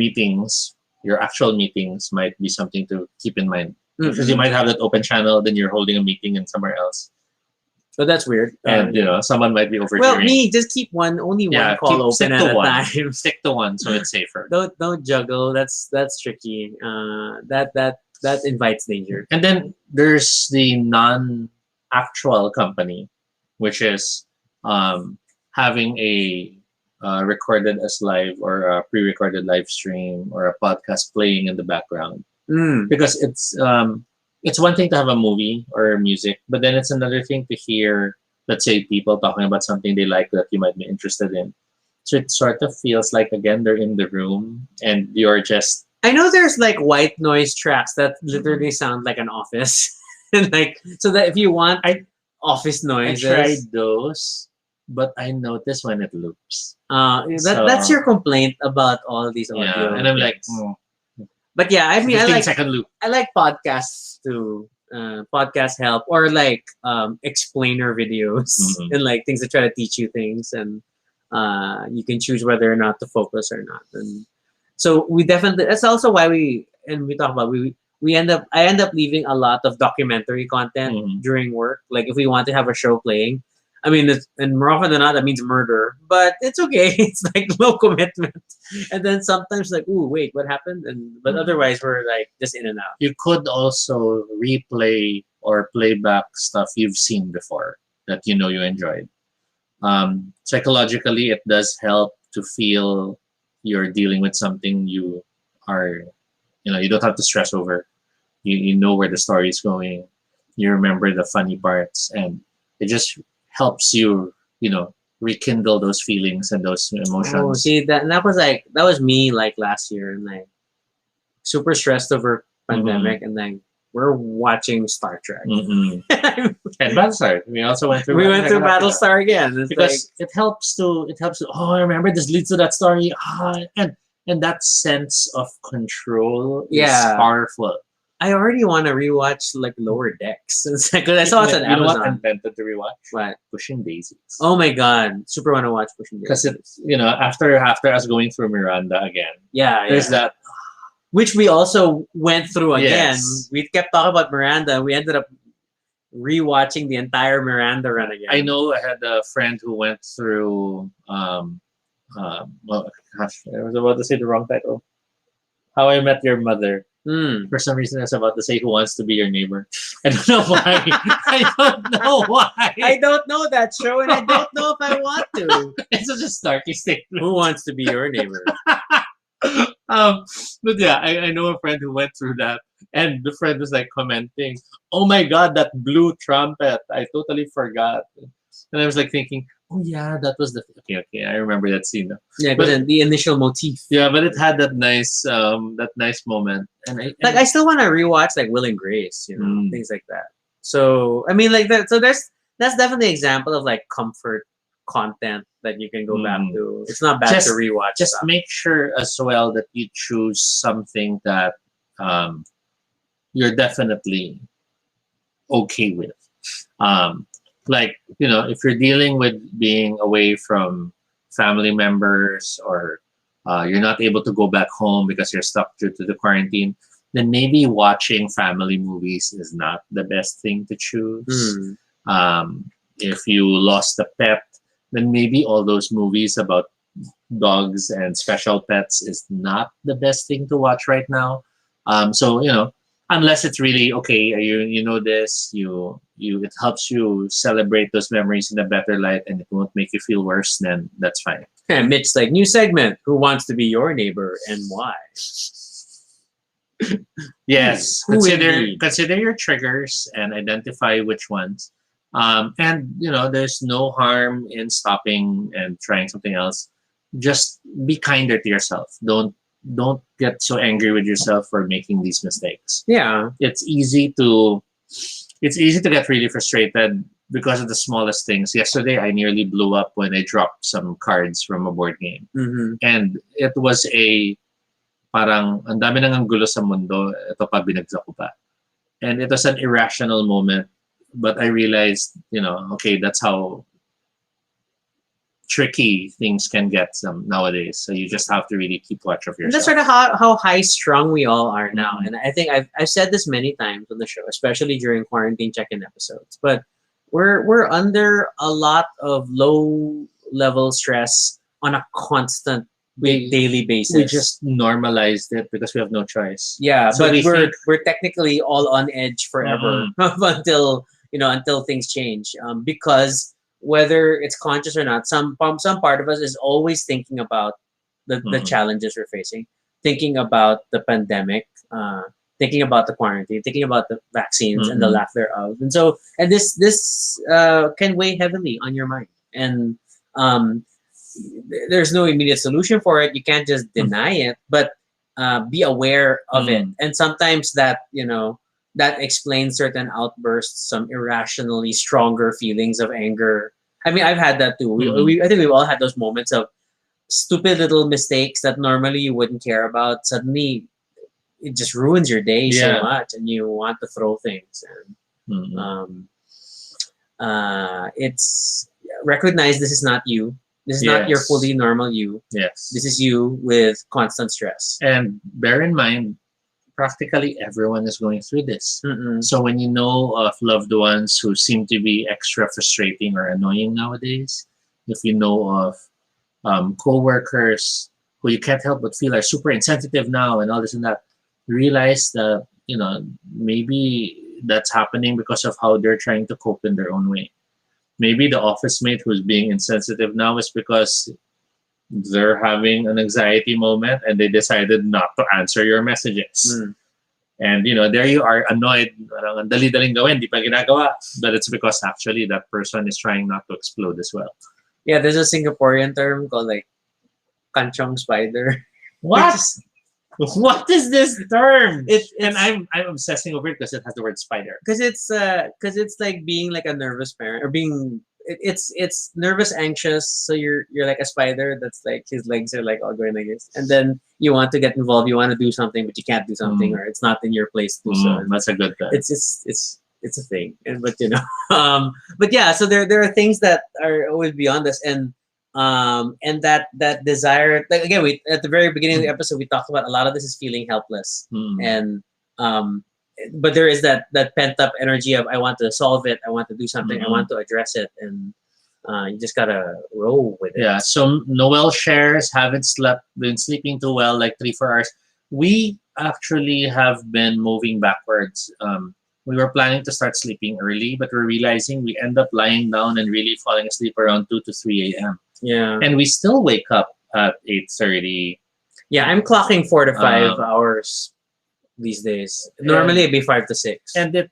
Speaker 1: actual meetings might be something to keep in mind. Because you might have that open channel, then you're holding a meeting in somewhere else,
Speaker 2: But that's weird.
Speaker 1: and someone might be overhearing.
Speaker 2: Well, me just keep only one call open
Speaker 1: stick
Speaker 2: at
Speaker 1: to
Speaker 2: a
Speaker 1: one.
Speaker 2: time.
Speaker 1: Stick to one, so it's safer.
Speaker 2: Don't juggle. That's tricky. That invites danger.
Speaker 1: And then there's the non-actual company, which is having a recorded as live or a pre-recorded live stream or a podcast playing in the background. Because it's one thing to have a movie or music, but then it's another thing to hear, let's say, people talking about something they like that you might be interested in. So it sort of feels like, again, they're in the room and you're just...
Speaker 2: I know there's like white noise tracks that literally sound like an office. And like, so that if you want office noises.
Speaker 1: I tried those, but I noticed when it loops.
Speaker 2: That's your complaint about all these audio.
Speaker 1: Yeah, and I'm like...
Speaker 2: But yeah, I mean,
Speaker 1: 15-second loop.
Speaker 2: I like podcasts too. Podcast help or like explainer videos and like things that try to teach you things, and you can choose whether or not to focus or not. And so we definitely, that's also why we talk about I end up leaving a lot of documentary content during work. Like if we want to have a show playing, I mean, and more often than not, that means murder, but it's okay. It's like low commitment. And then sometimes like, ooh, wait, what happened? But otherwise we're like just in and out.
Speaker 1: You could also replay or play back stuff you've seen before that you enjoyed. Psychologically, it does help to feel you're dealing with something you are, you don't have to stress over. You know where the story is going. You remember the funny parts, and it just helps you, rekindle those feelings and those emotions.
Speaker 2: Oh, see that was me like last year, and like super stressed over pandemic, and then we're watching Star Trek.
Speaker 1: And Battlestar. We also went through.
Speaker 2: We went through Battlestar again. It's
Speaker 1: because it helps to. Oh, I remember this leads to that story. And that sense of control is powerful.
Speaker 2: I already want to rewatch like Lower Decks. It's like, cause I saw it on Amazon.
Speaker 1: You know what I'm tempted to rewatch?
Speaker 2: What?
Speaker 1: Pushing Daisies.
Speaker 2: Oh my god, super want to watch Pushing Daisies.
Speaker 1: Because it's after us going through Miranda again.
Speaker 2: Yeah,
Speaker 1: there's that.
Speaker 2: Which we also went through again.
Speaker 1: Yes.
Speaker 2: We kept talking about Miranda. We ended up rewatching the entire Miranda run again.
Speaker 1: I know I had a friend who went through. Well, gosh, I was about to say the wrong title. How I Met Your Mother. For some reason, I was about to say Who Wants to Be Your Neighbor. I don't know why. I don't know why.
Speaker 2: I don't know that show, and I don't know if I want to.
Speaker 1: It's such a snarky statement.
Speaker 2: Who Wants to Be Your Neighbor?
Speaker 1: But yeah, I know a friend who went through that, and the friend was like commenting, "Oh my god, that blue trumpet! I totally forgot." And I was like thinking, "Oh yeah, that was the okay. I remember that scene now."
Speaker 2: Yeah, but the initial motif.
Speaker 1: Yeah, but it had that nice moment, and
Speaker 2: I still want to rewatch like Will and Grace, things like that. So I mean, like that. So that's definitely an example of like comfort content that you can go back to. It's not bad to rewatch.
Speaker 1: Just make sure as well that you choose something that you're definitely okay with. Like, if you're dealing with being away from family members, or you're not able to go back home because you're stuck due to the quarantine, then maybe watching family movies is not the best thing to choose. If you lost a pet, then maybe all those movies about dogs and special pets is not the best thing to watch right now. So, unless it's really okay, you know this, it helps you celebrate those memories in a better light, and it won't make you feel worse, then that's fine.
Speaker 2: And Mitch's like, new segment, Who Wants to Be Your Neighbor and Why?
Speaker 1: Yes. Consider your triggers and identify which ones. And there's no harm in stopping and trying something else. Just be kinder to yourself. Don't get so angry with yourself for making these mistakes.
Speaker 2: Yeah.
Speaker 1: It's easy to get really frustrated because of the smallest things. Yesterday, I nearly blew up when I dropped some cards from a board game. And it was parang ang dami nang ang gulo sa mundo, ito pa binagsak ko pa. And it was an irrational moment, but I realized, okay, that's how tricky things can get some nowadays. So you just have to really keep watch of
Speaker 2: And that's
Speaker 1: yourself.
Speaker 2: sort of how high strung we all are now.
Speaker 1: Mhm.
Speaker 2: And I think I've said this many times on the show, especially during quarantine check-in episodes. But we're under a lot of low level stress on a constant
Speaker 1: We
Speaker 2: daily basis.
Speaker 1: we just normalized it because we have no choice.
Speaker 2: Yeah,
Speaker 1: So
Speaker 2: but
Speaker 1: we think,
Speaker 2: we're technically all on edge forever
Speaker 1: Mhm.
Speaker 2: until until things change. Because whether it's conscious or not, some part of us is always thinking about the
Speaker 1: Mhm.
Speaker 2: challenges we're facing, thinking about the pandemic, thinking about the quarantine, thinking about the vaccines and the
Speaker 1: Mhm.
Speaker 2: lack thereof, and so and this can weigh heavily on your mind. And um, there's no immediate solution for it. You can't just deny it, but be aware of it.
Speaker 1: Mm.
Speaker 2: And sometimes that that explains certain outbursts, some irrationally stronger feelings of anger. I mean, I've had that too.
Speaker 1: Mhm.
Speaker 2: I think we've all had those moments of stupid little mistakes that normally you wouldn't care about. Suddenly, it just ruins your day so
Speaker 1: Yeah.
Speaker 2: much, and you want to throw things. And
Speaker 1: Mhm.
Speaker 2: it's recognize this is not you. This is not your
Speaker 1: Yes.
Speaker 2: fully normal you.
Speaker 1: Yes.
Speaker 2: This is you with constant stress.
Speaker 1: And bear in mind, practically everyone is going through this.
Speaker 2: Mm-mm.
Speaker 1: So when you know of loved ones who seem to be extra frustrating or annoying nowadays, if you know of co-workers who you can't help but feel are super insensitive now and all this and that, realize that maybe that's happening because of how they're trying to cope in their own way. Maybe the office mate who's being insensitive now is because they're having an anxiety moment and they decided not to answer your messages.
Speaker 2: Mm.
Speaker 1: And there you are annoyed, parang ang dali-daling gawin, di pa ginagawa. But it's because actually that person is trying not to explode as well.
Speaker 2: Yeah, there's a Singaporean term called like kanchong spider.
Speaker 1: What?
Speaker 2: Which
Speaker 1: What is this term?
Speaker 2: It's
Speaker 1: And I'm obsessing over it because it has the word spider.
Speaker 2: because it's like being like a nervous parent or being it's nervous anxious, so you're like a spider that's like his legs are like all going like this, and then you want to get involved, you want to do something but you can't do something, or it's not in your place to do so.
Speaker 1: That's a good term.
Speaker 2: It's a thing. And but but yeah, so there are things that are always beyond us. And that desire, like again, we at the very beginning of the episode we talked about a lot of this is feeling helpless. And um but there is that pent up energy of I want to solve it, I want to do something, I want to address it. And you just gotta roll with it.
Speaker 1: Yeah. So Noel shares haven't been sleeping too well, like 3-4 hours. We actually have been moving backwards. We were planning to start sleeping early, but we're realizing we end up lying down and really falling asleep around 2 to 3 a.m.
Speaker 2: Yeah.
Speaker 1: And we still wake up at 8:30.
Speaker 2: Yeah, I'm clocking 4 to 5 hours these days. Normally it'd be 5 to 6.
Speaker 1: And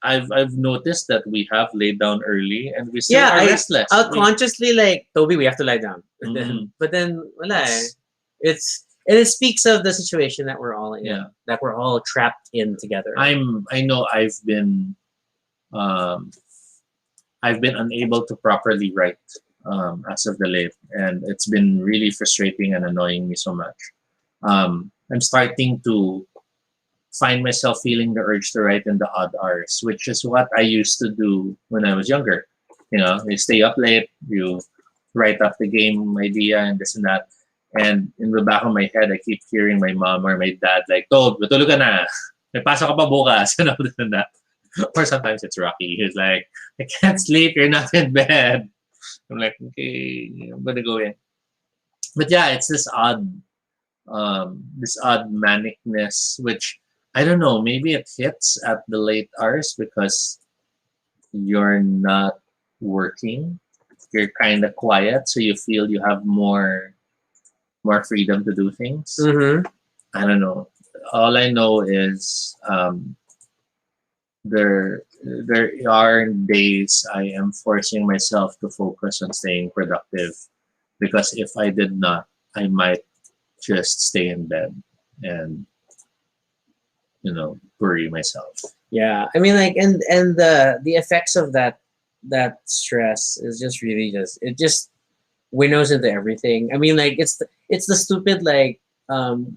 Speaker 1: I've noticed that we have laid down early and we still
Speaker 2: yeah,
Speaker 1: are restless.
Speaker 2: I'll consciously like Toby, we have to lie down. But then wala eh. It speaks of the situation that we're all in.
Speaker 1: Yeah.
Speaker 2: That we're all trapped in together.
Speaker 1: I know I've been unable to properly write as of the late, and it's been really frustrating and annoying me so much. I'm starting to find myself feeling the urge to write in the odd hours, which is what I used to do when I was younger. You stay up late, you write up the game idea and this and that. And in the back of my head, I keep hearing my mom or my dad like, "Tob, matulog ka na. May pasok ka pa bukas." And all this and that. Or sometimes it's Rocky. He's like, "I can't sleep. You're not in bed." I'm like, "Okay, I'm gonna go in." But yeah, it's this odd manicness, which I don't know. Maybe it hits at the late hours because you're not working. You're kind of quiet, so you feel you have more freedom to do things. I don't know. All I know is there are days I am forcing myself to focus on staying productive, because if I did not, I might just stay in bed and bury myself.
Speaker 2: Yeah, I mean, like, and the effects of that stress is just really it just winnows into everything. I mean, like, it's the stupid, like,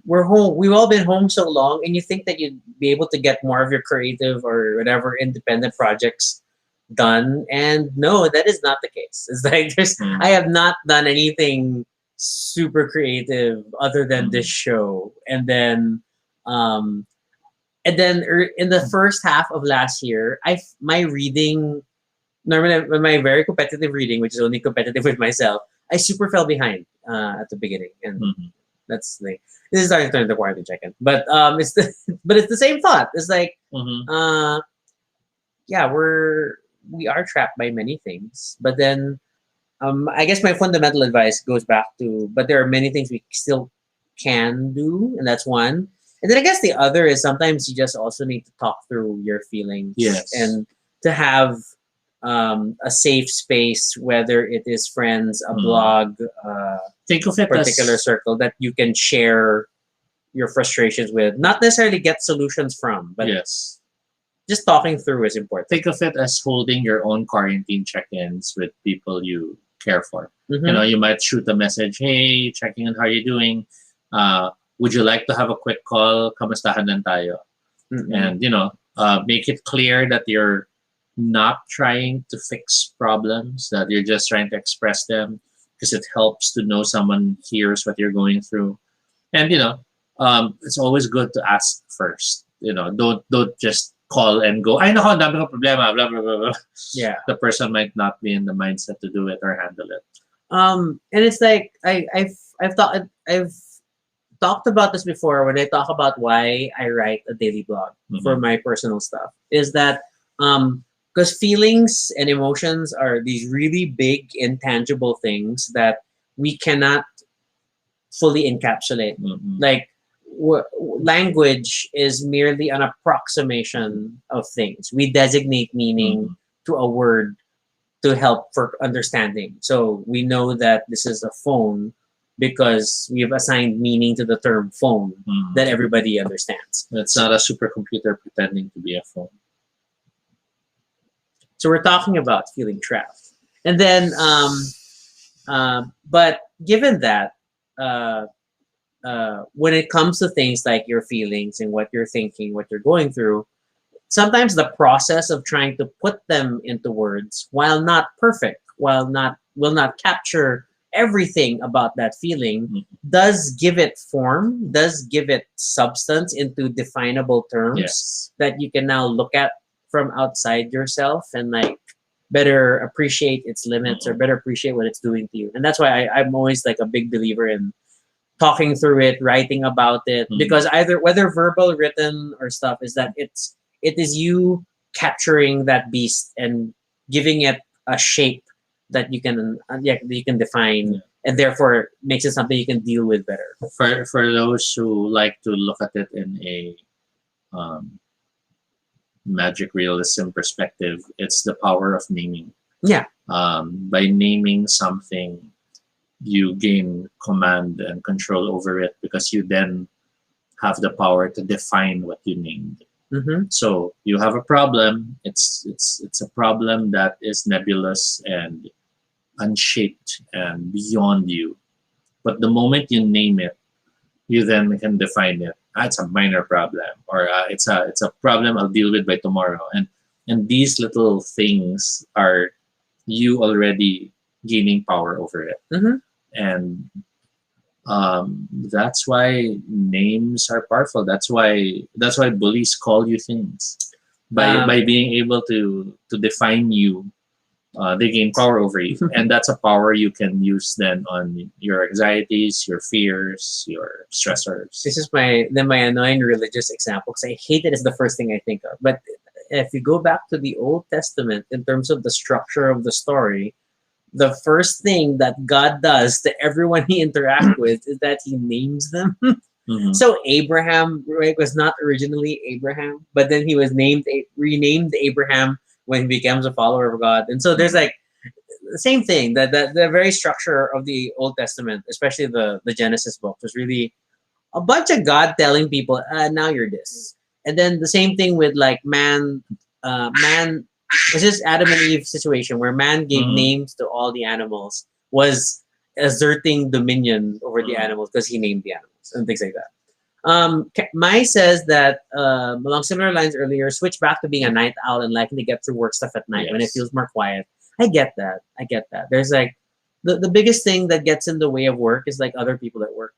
Speaker 2: we're home, we've all been home so long, and you think that you'd be able to get more of your creative or whatever independent projects done. And no, that is not the case. It's like I have not done anything super creative other than this show. Um, in the first half of last year, my reading normally my very competitive reading, which is only competitive with myself, I super fell behind at the beginning, and that's like this is starting to turn into quality check-in. But but it's the same thought. It's like yeah, we are trapped by many things, but then I guess my fundamental advice goes back to, but there are many things we still can do, and that's one. And then I guess the other is sometimes you just also need to talk through your feelings,
Speaker 1: Yes.
Speaker 2: and to have a safe space, whether it is friends, a blog,
Speaker 1: think of it
Speaker 2: particular
Speaker 1: as
Speaker 2: circle that you can share your frustrations with, not necessarily get solutions from, but
Speaker 1: yes.
Speaker 2: just talking through is important.
Speaker 1: Think of it as holding your own quarantine check-ins with people you care for.
Speaker 2: Mhm.
Speaker 1: You know, you might shoot a message, hey, checking on how you're doing. Would you like to have a quick call? Kamustahan lang tayo.
Speaker 2: Mhm.
Speaker 1: And, you know, make it clear that you're not trying to fix problems, that you're just trying to express them, because it helps to know someone hears what you're going through. And, you know, it's always good to ask first. You know, don't just call and go, ay nako, ang dami kong problema, blah, blah, blah, blah.
Speaker 2: Yeah.
Speaker 1: The person might not be in the mindset to do it or handle it.
Speaker 2: And it's like I've talked about this before when I talk about why I write a daily blog for my personal stuff. Is that because feelings and emotions are these really big intangible things that we cannot fully encapsulate. Like language is merely an approximation of things. We designate meaning to a word to help for understanding. So we know that this is a phone because we've assigned meaning to the term phone that everybody understands.
Speaker 1: It's not a supercomputer pretending to be a phone.
Speaker 2: So we're talking about feeling trapped. And then, but given that, when it comes to things like your feelings and what you're thinking, what you're going through, sometimes the process of trying to put them into words, while not perfect, will not capture everything about that feeling, does give it form, does give it substance into definable terms that you can now look at from outside yourself and like better appreciate its limits or better appreciate what it's doing to you. And that's why I'm always like a big believer in talking through it, writing about it, because either whether verbal, written, or stuff, is that it is you capturing that beast and giving it a shape that you can define, and therefore makes it something you can deal with better.
Speaker 1: For those who like to look at it in a magic realism perspective, it's the power of naming.
Speaker 2: Yeah.
Speaker 1: By naming something, you gain command and control over it because you then have the power to define what you named. So you have a problem. It's a problem that is nebulous and unshaped and beyond you. But the moment you name it, you then can define it. It's a minor problem, or it's a problem I'll deal with by tomorrow. And these little things are you already gaining power over it. And that's why names are powerful. That's why bullies call you things. By being able to define you, they gain power over you, and that's a power you can use then on your anxieties, your fears, your stressors.
Speaker 2: This is my annoying religious example because I hate it as the first thing I think of. But if you go back to the Old Testament in terms of the structure of the story, the first thing that God does to everyone he interacts with is that he names them. So Abraham, right, was not originally Abraham, but then he was renamed Abraham when he becomes a follower of God. And so there's like the same thing, that the very structure of the Old Testament, especially the Genesis book, was really a bunch of God telling people, now you're this. And then the same thing with like man, it's just Adam and Eve situation where man gave names to all the animals, was asserting dominion over the animals because he named the animals and things like that. Mai says that along similar lines earlier, switch back to being a night owl and liking to get through work stuff at night when it
Speaker 1: Yes.
Speaker 2: feels more quiet. I get that. I get that. There's like the biggest thing that gets in the way of work is like other people at work.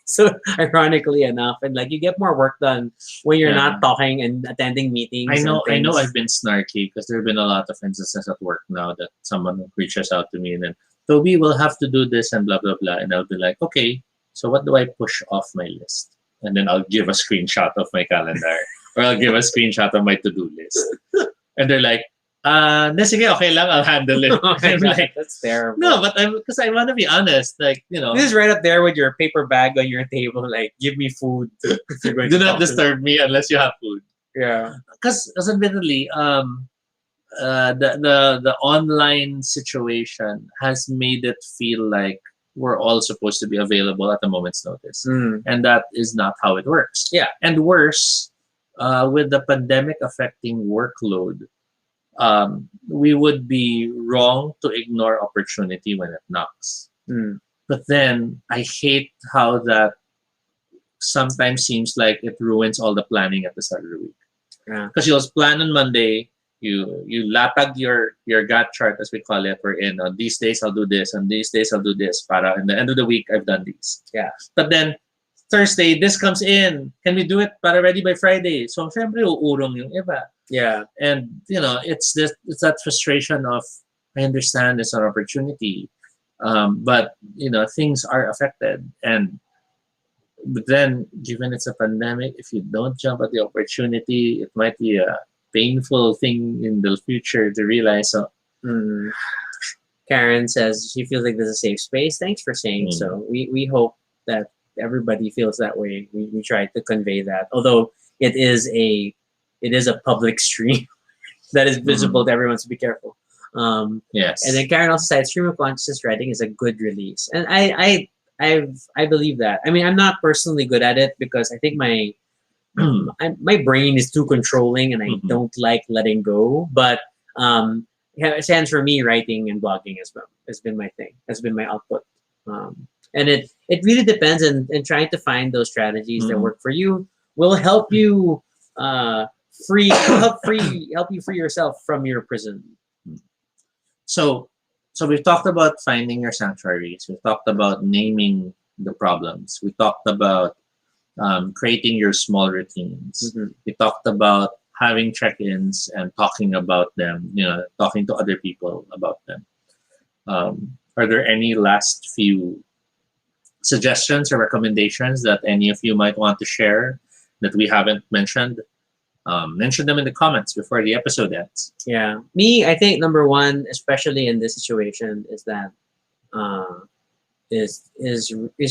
Speaker 2: So ironically enough, and like you get more work done when you're
Speaker 1: Yeah.
Speaker 2: not talking and attending meetings and
Speaker 1: I know
Speaker 2: things.
Speaker 1: I've been snarky because there have been a lot of instances at work now that someone reaches out to me and then Toby will have to do this and blah blah blah, and I'll be like, okay, so what do I push off my list? And then I'll give a screenshot of my calendar or I'll give a screenshot of my to-do list. And they're like, na sige, okay lang, I'll handle it.
Speaker 2: Oh my
Speaker 1: I'm
Speaker 2: God,
Speaker 1: like,
Speaker 2: that's terrible.
Speaker 1: no, but I'm because I want to be honest, like
Speaker 2: This is right up there with your paper bag on your table. Like, give me food. If you're going
Speaker 1: do
Speaker 2: to
Speaker 1: not
Speaker 2: talk to me.
Speaker 1: disturb me unless you have food.
Speaker 2: Yeah.
Speaker 1: Because admittedly, the online situation has made it feel like we're all supposed to be available at a moment's notice,
Speaker 2: Mm.
Speaker 1: and that is not how it works.
Speaker 2: Yeah.
Speaker 1: And worse, with the pandemic affecting workload, we would be wrong to ignore opportunity when it knocks.
Speaker 2: Mm.
Speaker 1: But then I hate how that sometimes seems like it ruins all the planning at the start of the week.
Speaker 2: Yeah.
Speaker 1: Because you'll plan on Monday, you latag your gut chart as we call it. We're in on these days I'll do this, on these days I'll do this. Para in the end of the week I've done these.
Speaker 2: Yeah.
Speaker 1: But then Thursday this comes in. Can we do it para ready by Friday? So syempre uurong yung iba.
Speaker 2: Yeah.
Speaker 1: And it's that frustration of I understand it's an opportunity, but things are affected. And but then, given it's a pandemic, if you don't jump at the opportunity, it might be a painful thing in the future to realize. So,
Speaker 2: Mm. Karen says she feels like there's a safe space. Thanks for saying
Speaker 1: Mm.
Speaker 2: so. We hope that everybody feels that way. We try to convey that. Although it is a public stream that is visible to everyone, so be careful.
Speaker 1: yes.
Speaker 2: And then Karen also said stream of consciousness writing is a good release, and I believe that. I mean, I'm not personally good at it because I think my brain is too controlling, and I
Speaker 1: Mhm.
Speaker 2: don't like letting go. But it stands for me. Writing and blogging has been my thing. Has been my output. And it really depends, and trying to find those strategies that
Speaker 1: Mhm.
Speaker 2: work for you will help you help you free yourself from your prison.
Speaker 1: So, we've talked about finding your sanctuaries. We've talked about naming the problems. We talked about creating your small routines.
Speaker 2: Mhm.
Speaker 1: We talked about having check-ins and talking about them. Talking to other people about them. Are there any last few suggestions or recommendations that any of you might want to share that we haven't mentioned? Mention them in the comments before the episode ends.
Speaker 2: Yeah, me. I think number one, especially in this situation, is that is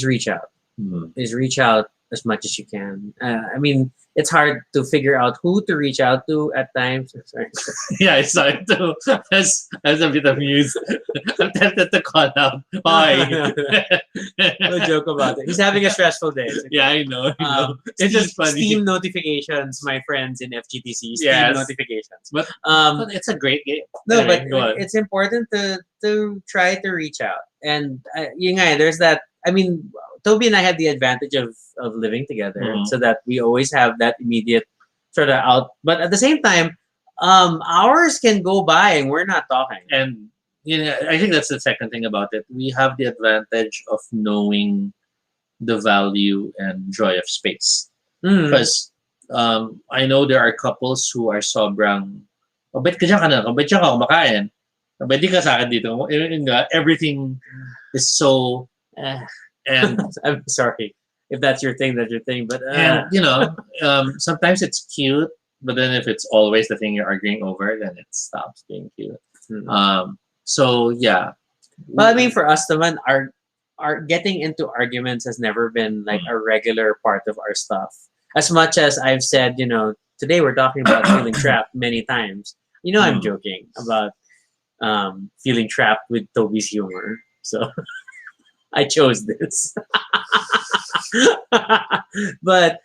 Speaker 2: reach out.
Speaker 1: Hmm.
Speaker 2: Is reach out as much as you can. I mean, it's hard to figure out who to reach out to at times. Sorry.
Speaker 1: Yeah, I saw it too. As a bit amused. I'm tempted to call out. Hi.
Speaker 2: No joke about it. He's having a stressful day. It's okay.
Speaker 1: Yeah, I know. It's
Speaker 2: Steam,
Speaker 1: just funny.
Speaker 2: Steam notifications, my friends in FGTC. Steam
Speaker 1: Yes.
Speaker 2: notifications.
Speaker 1: But it's a great game.
Speaker 2: No,
Speaker 1: Anyway, go on.
Speaker 2: but it's important to try to reach out. And yun nga, there's that. I mean, Toby and I had the advantage of living together,
Speaker 1: Mhm.
Speaker 2: so that we always have that immediate sort of out. But at the same time, hours can go by and we're not talking.
Speaker 1: And I think that's the second thing about it. We have the advantage of knowing the value and joy of space.
Speaker 2: Mm.
Speaker 1: Because I know there are couples who are sobrang, oh, bet ka dyan ka na, oh, bet dyan ka kumakain. Oh, bet di ka sa akin dito. Everything is so, and
Speaker 2: I'm sorry if that's your thing. That's your thing. But
Speaker 1: sometimes it's cute, but then if it's always the thing you're arguing over, then it stops being cute.
Speaker 2: mm.
Speaker 1: So yeah.
Speaker 2: Well, I mean, for us, naman, our getting into arguments has never been like a regular part of our stuff. As much as I've said, today we're talking about feeling trapped many times. I'm joking about feeling trapped with Toby's humor. So I chose this. but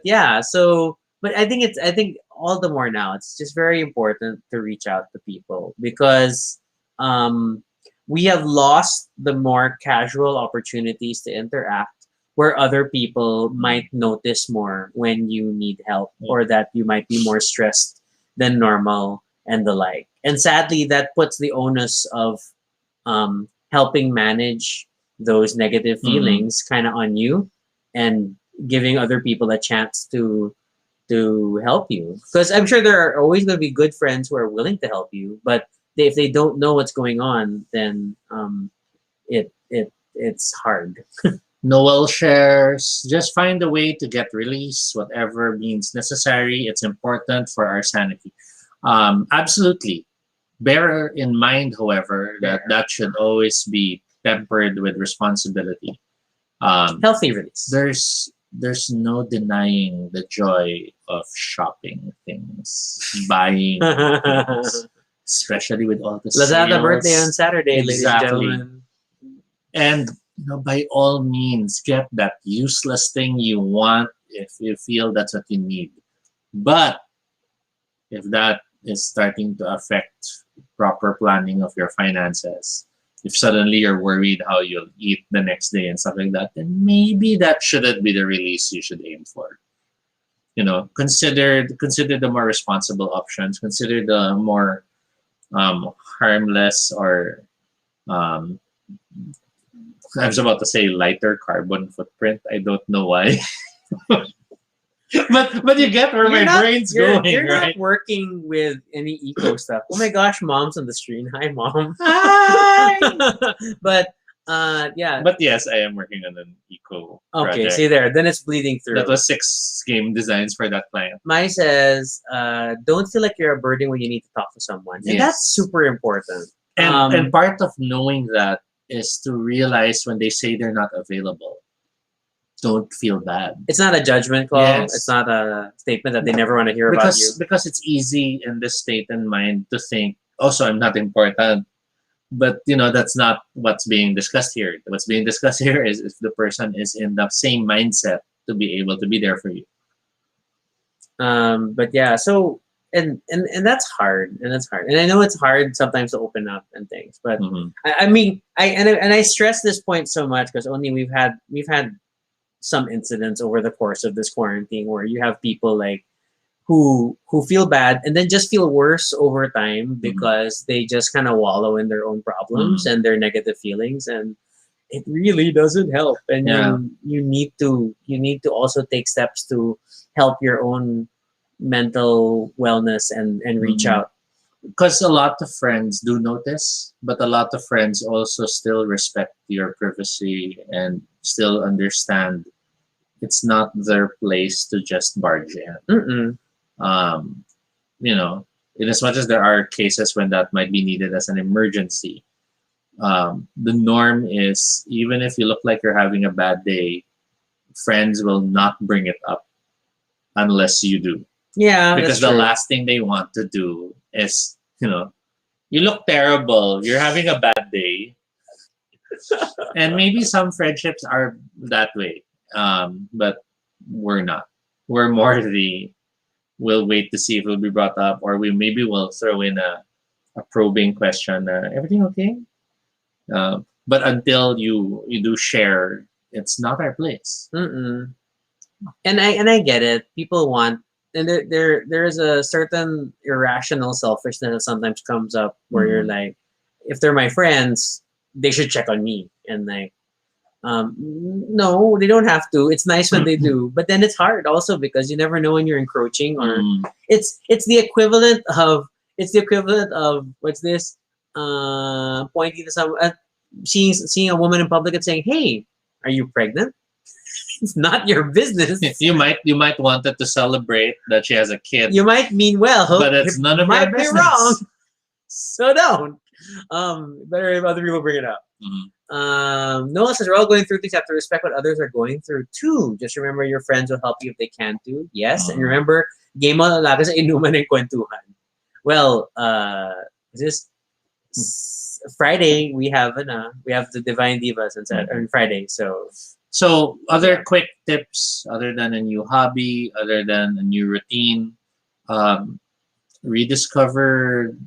Speaker 2: yeah, so but I think all the more now it's just very important to reach out to people because we have lost the more casual opportunities to interact where other people might notice more when you need help or that you might be more stressed than normal and the like. And sadly, that puts the onus of helping manage those negative feelings kind of on you and giving other people a chance to help you. Because I'm sure there are always going to be good friends who are willing to help you, but if they don't know what's going on, then it's hard.
Speaker 1: Noel shares, just find a way to get release, whatever means necessary. It's important for our sanity. Absolutely. Bear in mind, however, that that should always be tempered with responsibility.
Speaker 2: Healthy release.
Speaker 1: There's no denying the joy of shopping things, buying things, especially with all the
Speaker 2: Lazada birthday on
Speaker 1: sales.
Speaker 2: Saturday, ladies and
Speaker 1: Exactly.
Speaker 2: gentlemen.
Speaker 1: And by all means, get that useless thing you want if you feel that's what you need. But if that is starting to affect proper planning of your finances, if suddenly you're worried how you'll eat the next day and stuff like that, then maybe that shouldn't be the release you should aim for. Consider the more responsible options. Consider the more harmless or um, I was about to say lighter carbon footprint. I don't know why. but you get where my brain's going,
Speaker 2: you're
Speaker 1: right?
Speaker 2: not working with any eco stuff. Oh my gosh, mom's on the stream. Hi, mom.
Speaker 1: Hi.
Speaker 2: But yeah.
Speaker 1: But yes, I am working on an eco
Speaker 2: Okay,
Speaker 1: project.
Speaker 2: see there. Then it's bleeding through.
Speaker 1: That was 6 game designs for that client.
Speaker 2: Mai says, don't feel like you're a burden when you need to talk to someone. And
Speaker 1: Yes.
Speaker 2: that's super important.
Speaker 1: And part of knowing that is to realize when they say they're not available. Don't feel bad.
Speaker 2: It's not a judgment call.
Speaker 1: Yes.
Speaker 2: It's not a statement that they never want to hear about you.
Speaker 1: Because it's easy in this state and mind to think, also I'm not important. But that's not what's being discussed here. What's being discussed here is if the person is in the same mindset to be able to be there for you.
Speaker 2: But yeah, so and that's hard, and I know it's hard sometimes to open up and things, but I mean, I stress this point so much because only we've had some incidents over the course of this quarantine where you have people like who feel bad and then just feel worse over time because they just kind of wallow in their own problems and their negative feelings, and it really doesn't help. And you need to also take steps to help your own mental wellness and reach out.
Speaker 1: Because a lot of friends do notice, but a lot of friends also still respect your privacy and still understand it's not their place to just barge in. In as much as there are cases when that might be needed as an emergency, the norm is even if you look like you're having a bad day, friends will not bring it up unless you do.
Speaker 2: Yeah,
Speaker 1: because
Speaker 2: that's
Speaker 1: the
Speaker 2: true.
Speaker 1: last thing they want to do is, you look terrible, you're having a bad day. And maybe some friendships are that way, but we're not. We're more we'll wait to see if it'll be brought up, or maybe we'll throw in a probing question. Everything okay? But until you do share, it's not our place.
Speaker 2: And I get it. People want, and there is a certain irrational selfishness that sometimes comes up where you're like, if they're my friends, they should check on me, and like, no, they don't have to. It's nice when they do, but then it's hard also because you never know when you're encroaching, or it's the equivalent of what's this? Pointing to someone, seeing a woman in public and saying, "Hey, are you pregnant?" It's not your business.
Speaker 1: You might want it to celebrate that she has a kid.
Speaker 2: You might mean well,
Speaker 1: but it's none of your
Speaker 2: might be
Speaker 1: business.
Speaker 2: wrong. So don't. Better if other people bring it up. Noah says we're all going through things. Have to respect what others are going through too. Just remember your friends will help you if they can too. Yes, and remember, game mo lalaki sa inuman ng kwentuhan. Well, this Friday we have the Divine Divas on Friday.
Speaker 1: So other quick tips, other than a new hobby, other than a new routine, rediscovering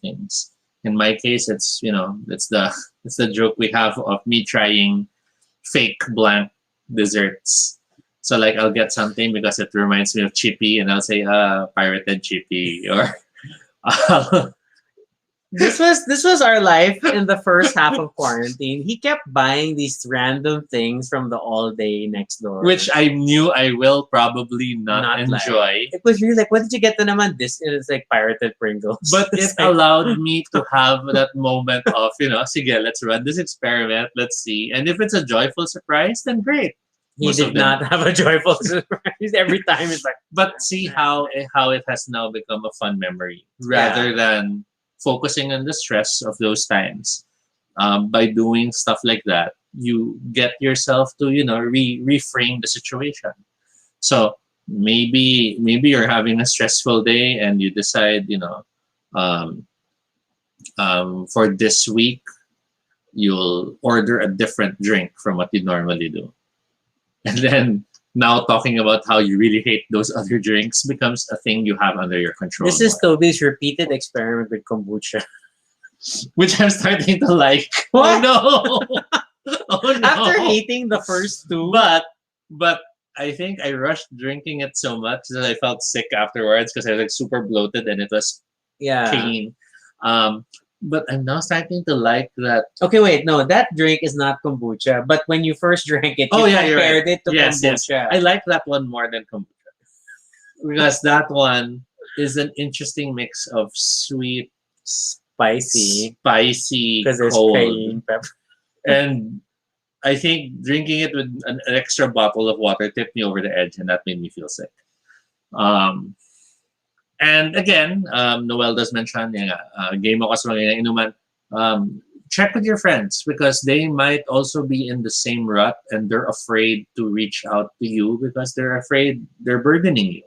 Speaker 1: things. In my case, it's the It's the joke we have of me trying fake blank desserts. So like I'll get something because it reminds me of Chippy, and I'll say pirated Chippy, or I'll-
Speaker 2: This was our life in the first half of quarantine. He kept buying these random things from the all day next door.
Speaker 1: which I knew I will probably not
Speaker 2: Not like-
Speaker 1: enjoy.
Speaker 2: It was really like, what did you get to naman? This is like pirated Pringles.
Speaker 1: But
Speaker 2: It's
Speaker 1: it
Speaker 2: like,
Speaker 1: allowed me to have that moment of, sige, let's run this experiment, let's see. And if it's a joyful surprise, then great.
Speaker 2: he
Speaker 1: most
Speaker 2: did
Speaker 1: of them-
Speaker 2: not have a joyful surprise every time. It's like,
Speaker 1: But see how it has now become a fun memory rather than focusing on the stress of those times. By doing stuff like that, you get yourself to reframe the situation. So maybe you're having a stressful day and you decide um, for this week you'll order a different drink from what you normally do, and then now talking about how you really hate those other drinks becomes a thing you have under your control.
Speaker 2: this is
Speaker 1: more.
Speaker 2: Toby's repeated experiment with kombucha.
Speaker 1: Which I'm starting to like.
Speaker 2: What?
Speaker 1: Oh no! Oh no!
Speaker 2: After hating the first two,
Speaker 1: but I think I rushed drinking it so much that I felt sick afterwards because I was like super bloated and it was
Speaker 2: yeah.
Speaker 1: pain. But I'm now starting to like that.
Speaker 2: Okay, wait, no, that drink is not kombucha. But when you first drank it, you
Speaker 1: Oh, yeah, you're
Speaker 2: compared it to
Speaker 1: Yes, yes.
Speaker 2: kombucha.
Speaker 1: I like that one more than kombucha because that one is an interesting mix of sweet,
Speaker 2: Spicy
Speaker 1: spicy,
Speaker 2: because there's
Speaker 1: cold,
Speaker 2: cayenne pepper.
Speaker 1: and I think drinking it with an extra bottle of water tipped me over the edge, and that made me feel sick. Um, and again, Noel does mention, game mo kasi mga inuman. Check with your friends because they might also be in the same rut and they're afraid to reach out to you because they're afraid they're burdening you.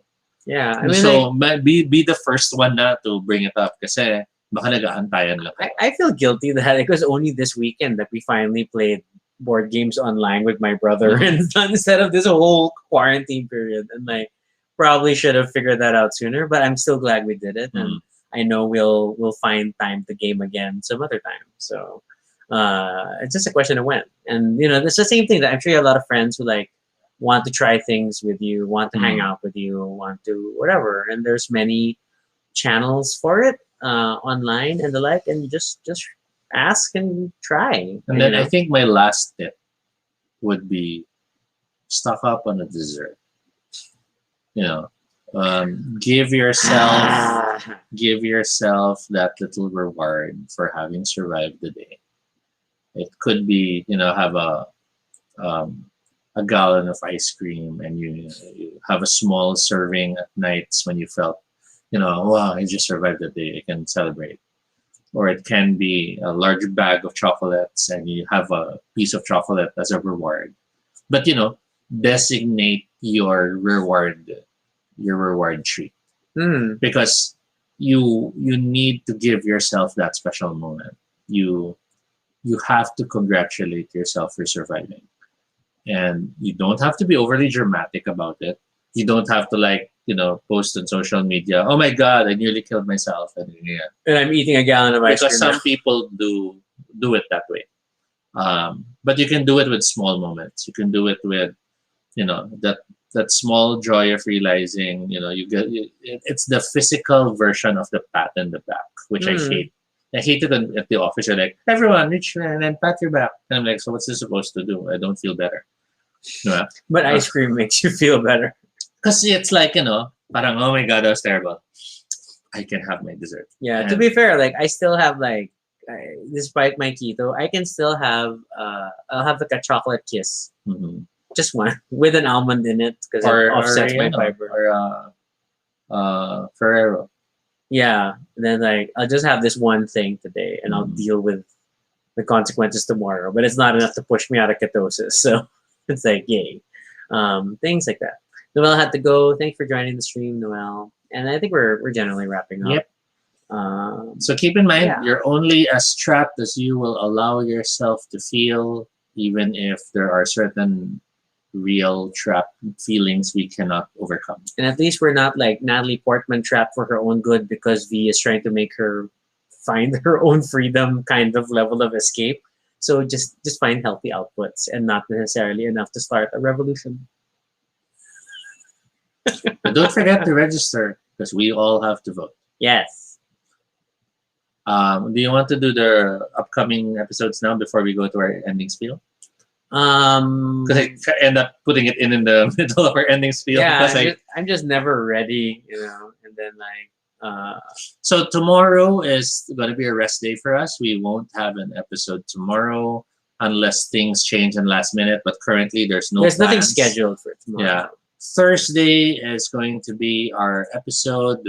Speaker 2: Yeah, I mean,
Speaker 1: So be the first one na to bring it up kasi baka nag-aantayan lang.
Speaker 2: I feel guilty that it was only this weekend that we finally played board games online with my brother and instead of this whole quarantine period. And like probably should have figured that out sooner, but I'm still glad we did it. And I know we'll find time to game again some other time. So it's just a question of when. And it's the same thing that I'm sure you have a lot of friends who like want to try things with you, want to hang out with you, want to whatever. And there's many channels for it online and the like, and you just ask and try.
Speaker 1: And then I think my last tip would be stock up on a dessert. Give yourself that little reward for having survived the day. It could be have a gallon of ice cream and you have a small serving at nights when you felt wow, I just survived the day, I can celebrate. Or it can be a large bag of chocolates and you have a piece of chocolate as a reward. But designate your reward treat because you need to give yourself that special moment. You have to congratulate yourself for surviving, and you don't have to be overly dramatic about it. You don't have to post on social media, oh my god, I nearly killed myself, and
Speaker 2: I'm eating a gallon of ice cream.
Speaker 1: because some people do it that way. But you can do it with small moments. You can do it with that small joy of realizing it's the physical version of the pat in the back, which I hate. I hate it at the office. You're like, everyone reach and then pat your back, and I'm like, so what's this supposed to do? I don't feel better.
Speaker 2: But ice cream makes you feel better.
Speaker 1: Because it's like, parang, oh my god, that was terrible. I can have my dessert.
Speaker 2: Yeah, to
Speaker 1: And-
Speaker 2: be fair, like I still have despite my keto, I can still have I'll have like a chocolate kiss,
Speaker 1: Mhm.
Speaker 2: just one with an almond in it because it offsets my fiber.
Speaker 1: Or Ferrero.
Speaker 2: Yeah, and then like I'll just have this one thing today, and I'll deal with the consequences tomorrow. But it's not enough to push me out of ketosis, so it's like yay, things like that. Noel had to go. Thanks for joining the stream, Noel. And I think we're generally wrapping up.
Speaker 1: Yep. So keep in mind,
Speaker 2: Yeah.
Speaker 1: you're only as trapped as you will allow yourself to feel, even if there are certain real trapped feelings we cannot overcome.
Speaker 2: And at least we're not like Natalie Portman trapped for her own good because V is trying to make her find her own freedom kind of level of escape. So just find healthy outputs and not necessarily enough to start a revolution.
Speaker 1: But don't forget to register because we all have to vote.
Speaker 2: Yes.
Speaker 1: Do you want to do the upcoming episodes now before we go to our ending spiel? Because I end up putting it in the middle of our ending spiel.
Speaker 2: Yeah,
Speaker 1: Because
Speaker 2: I'm just never ready, and then
Speaker 1: so tomorrow is going to be a rest day for us. We won't have an episode tomorrow unless things change in last minute. But currently, there's
Speaker 2: there's nothing
Speaker 1: plans.
Speaker 2: scheduled for tomorrow.
Speaker 1: Yeah. Thursday is going to be our episode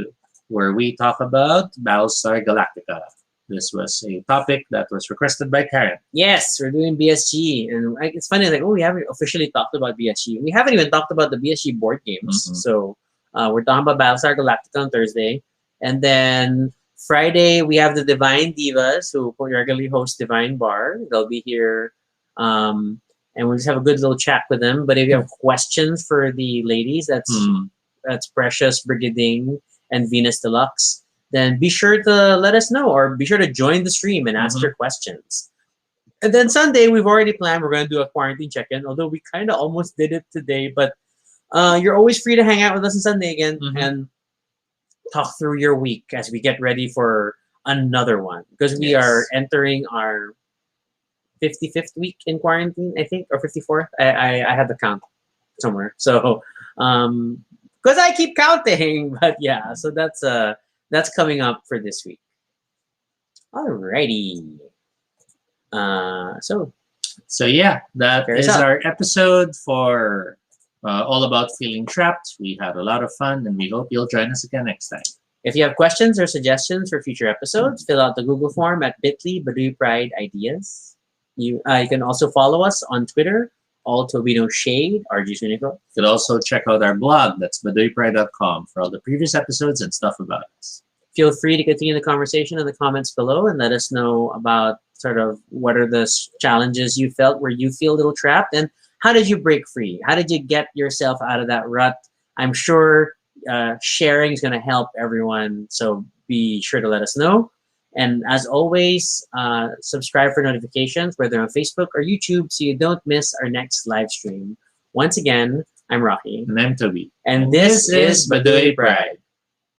Speaker 1: where we talk about Battlestar Galactica. This was a topic that was requested by Karen.
Speaker 2: Yes, we're doing BSG, and it's funny, like, we haven't officially talked about BSG. We haven't even talked about the BSG board games.
Speaker 1: Mhm.
Speaker 2: So we're talking about Battlestar Galactica on Thursday, and then Friday we have the Divine Divas who regularly host Divine Bar. They'll be here, and we'll just have a good little chat with them. But if you have questions for the ladies, that's Precious, Brigading, and Venus Deluxe, then be sure to let us know, or be sure to join the stream and ask your questions. And then Sunday, we've already planned, we're going to do a quarantine check-in, although we kind of almost did it today. But you're always free to hang out with us on Sunday again and talk through your week as we get ready for another one. Because we are entering our 55th week in quarantine, I think, or 54th. I have the count somewhere. So, because I keep counting. But yeah, so that's coming up for this week. Alrighty. So
Speaker 1: yeah, that
Speaker 2: Fair
Speaker 1: is
Speaker 2: enough.
Speaker 1: our episode for all about feeling trapped. We had a lot of fun, and we hope you'll join us again next time.
Speaker 2: if you have questions or suggestions for future episodes, fill out the Google form at bit.ly Baduy Pride Ideas. You can also follow us on Twitter, all Tobino Shade, RG Sunico.
Speaker 1: You can also check out our blog, that's baduypride.com, for all the previous episodes and stuff about us.
Speaker 2: Feel free to continue the conversation in the comments below and let us know about sort of what are the challenges you felt where you feel a little trapped, and how did you break free? How did you get yourself out of that rut? I'm sure sharing is going to help everyone, so be sure to let us know. And as always, subscribe for notifications, whether on Facebook or YouTube, so you don't miss our next live stream. Once again, I'm Rocky.
Speaker 1: And I'm Toby.
Speaker 2: And this is Baduy Pride.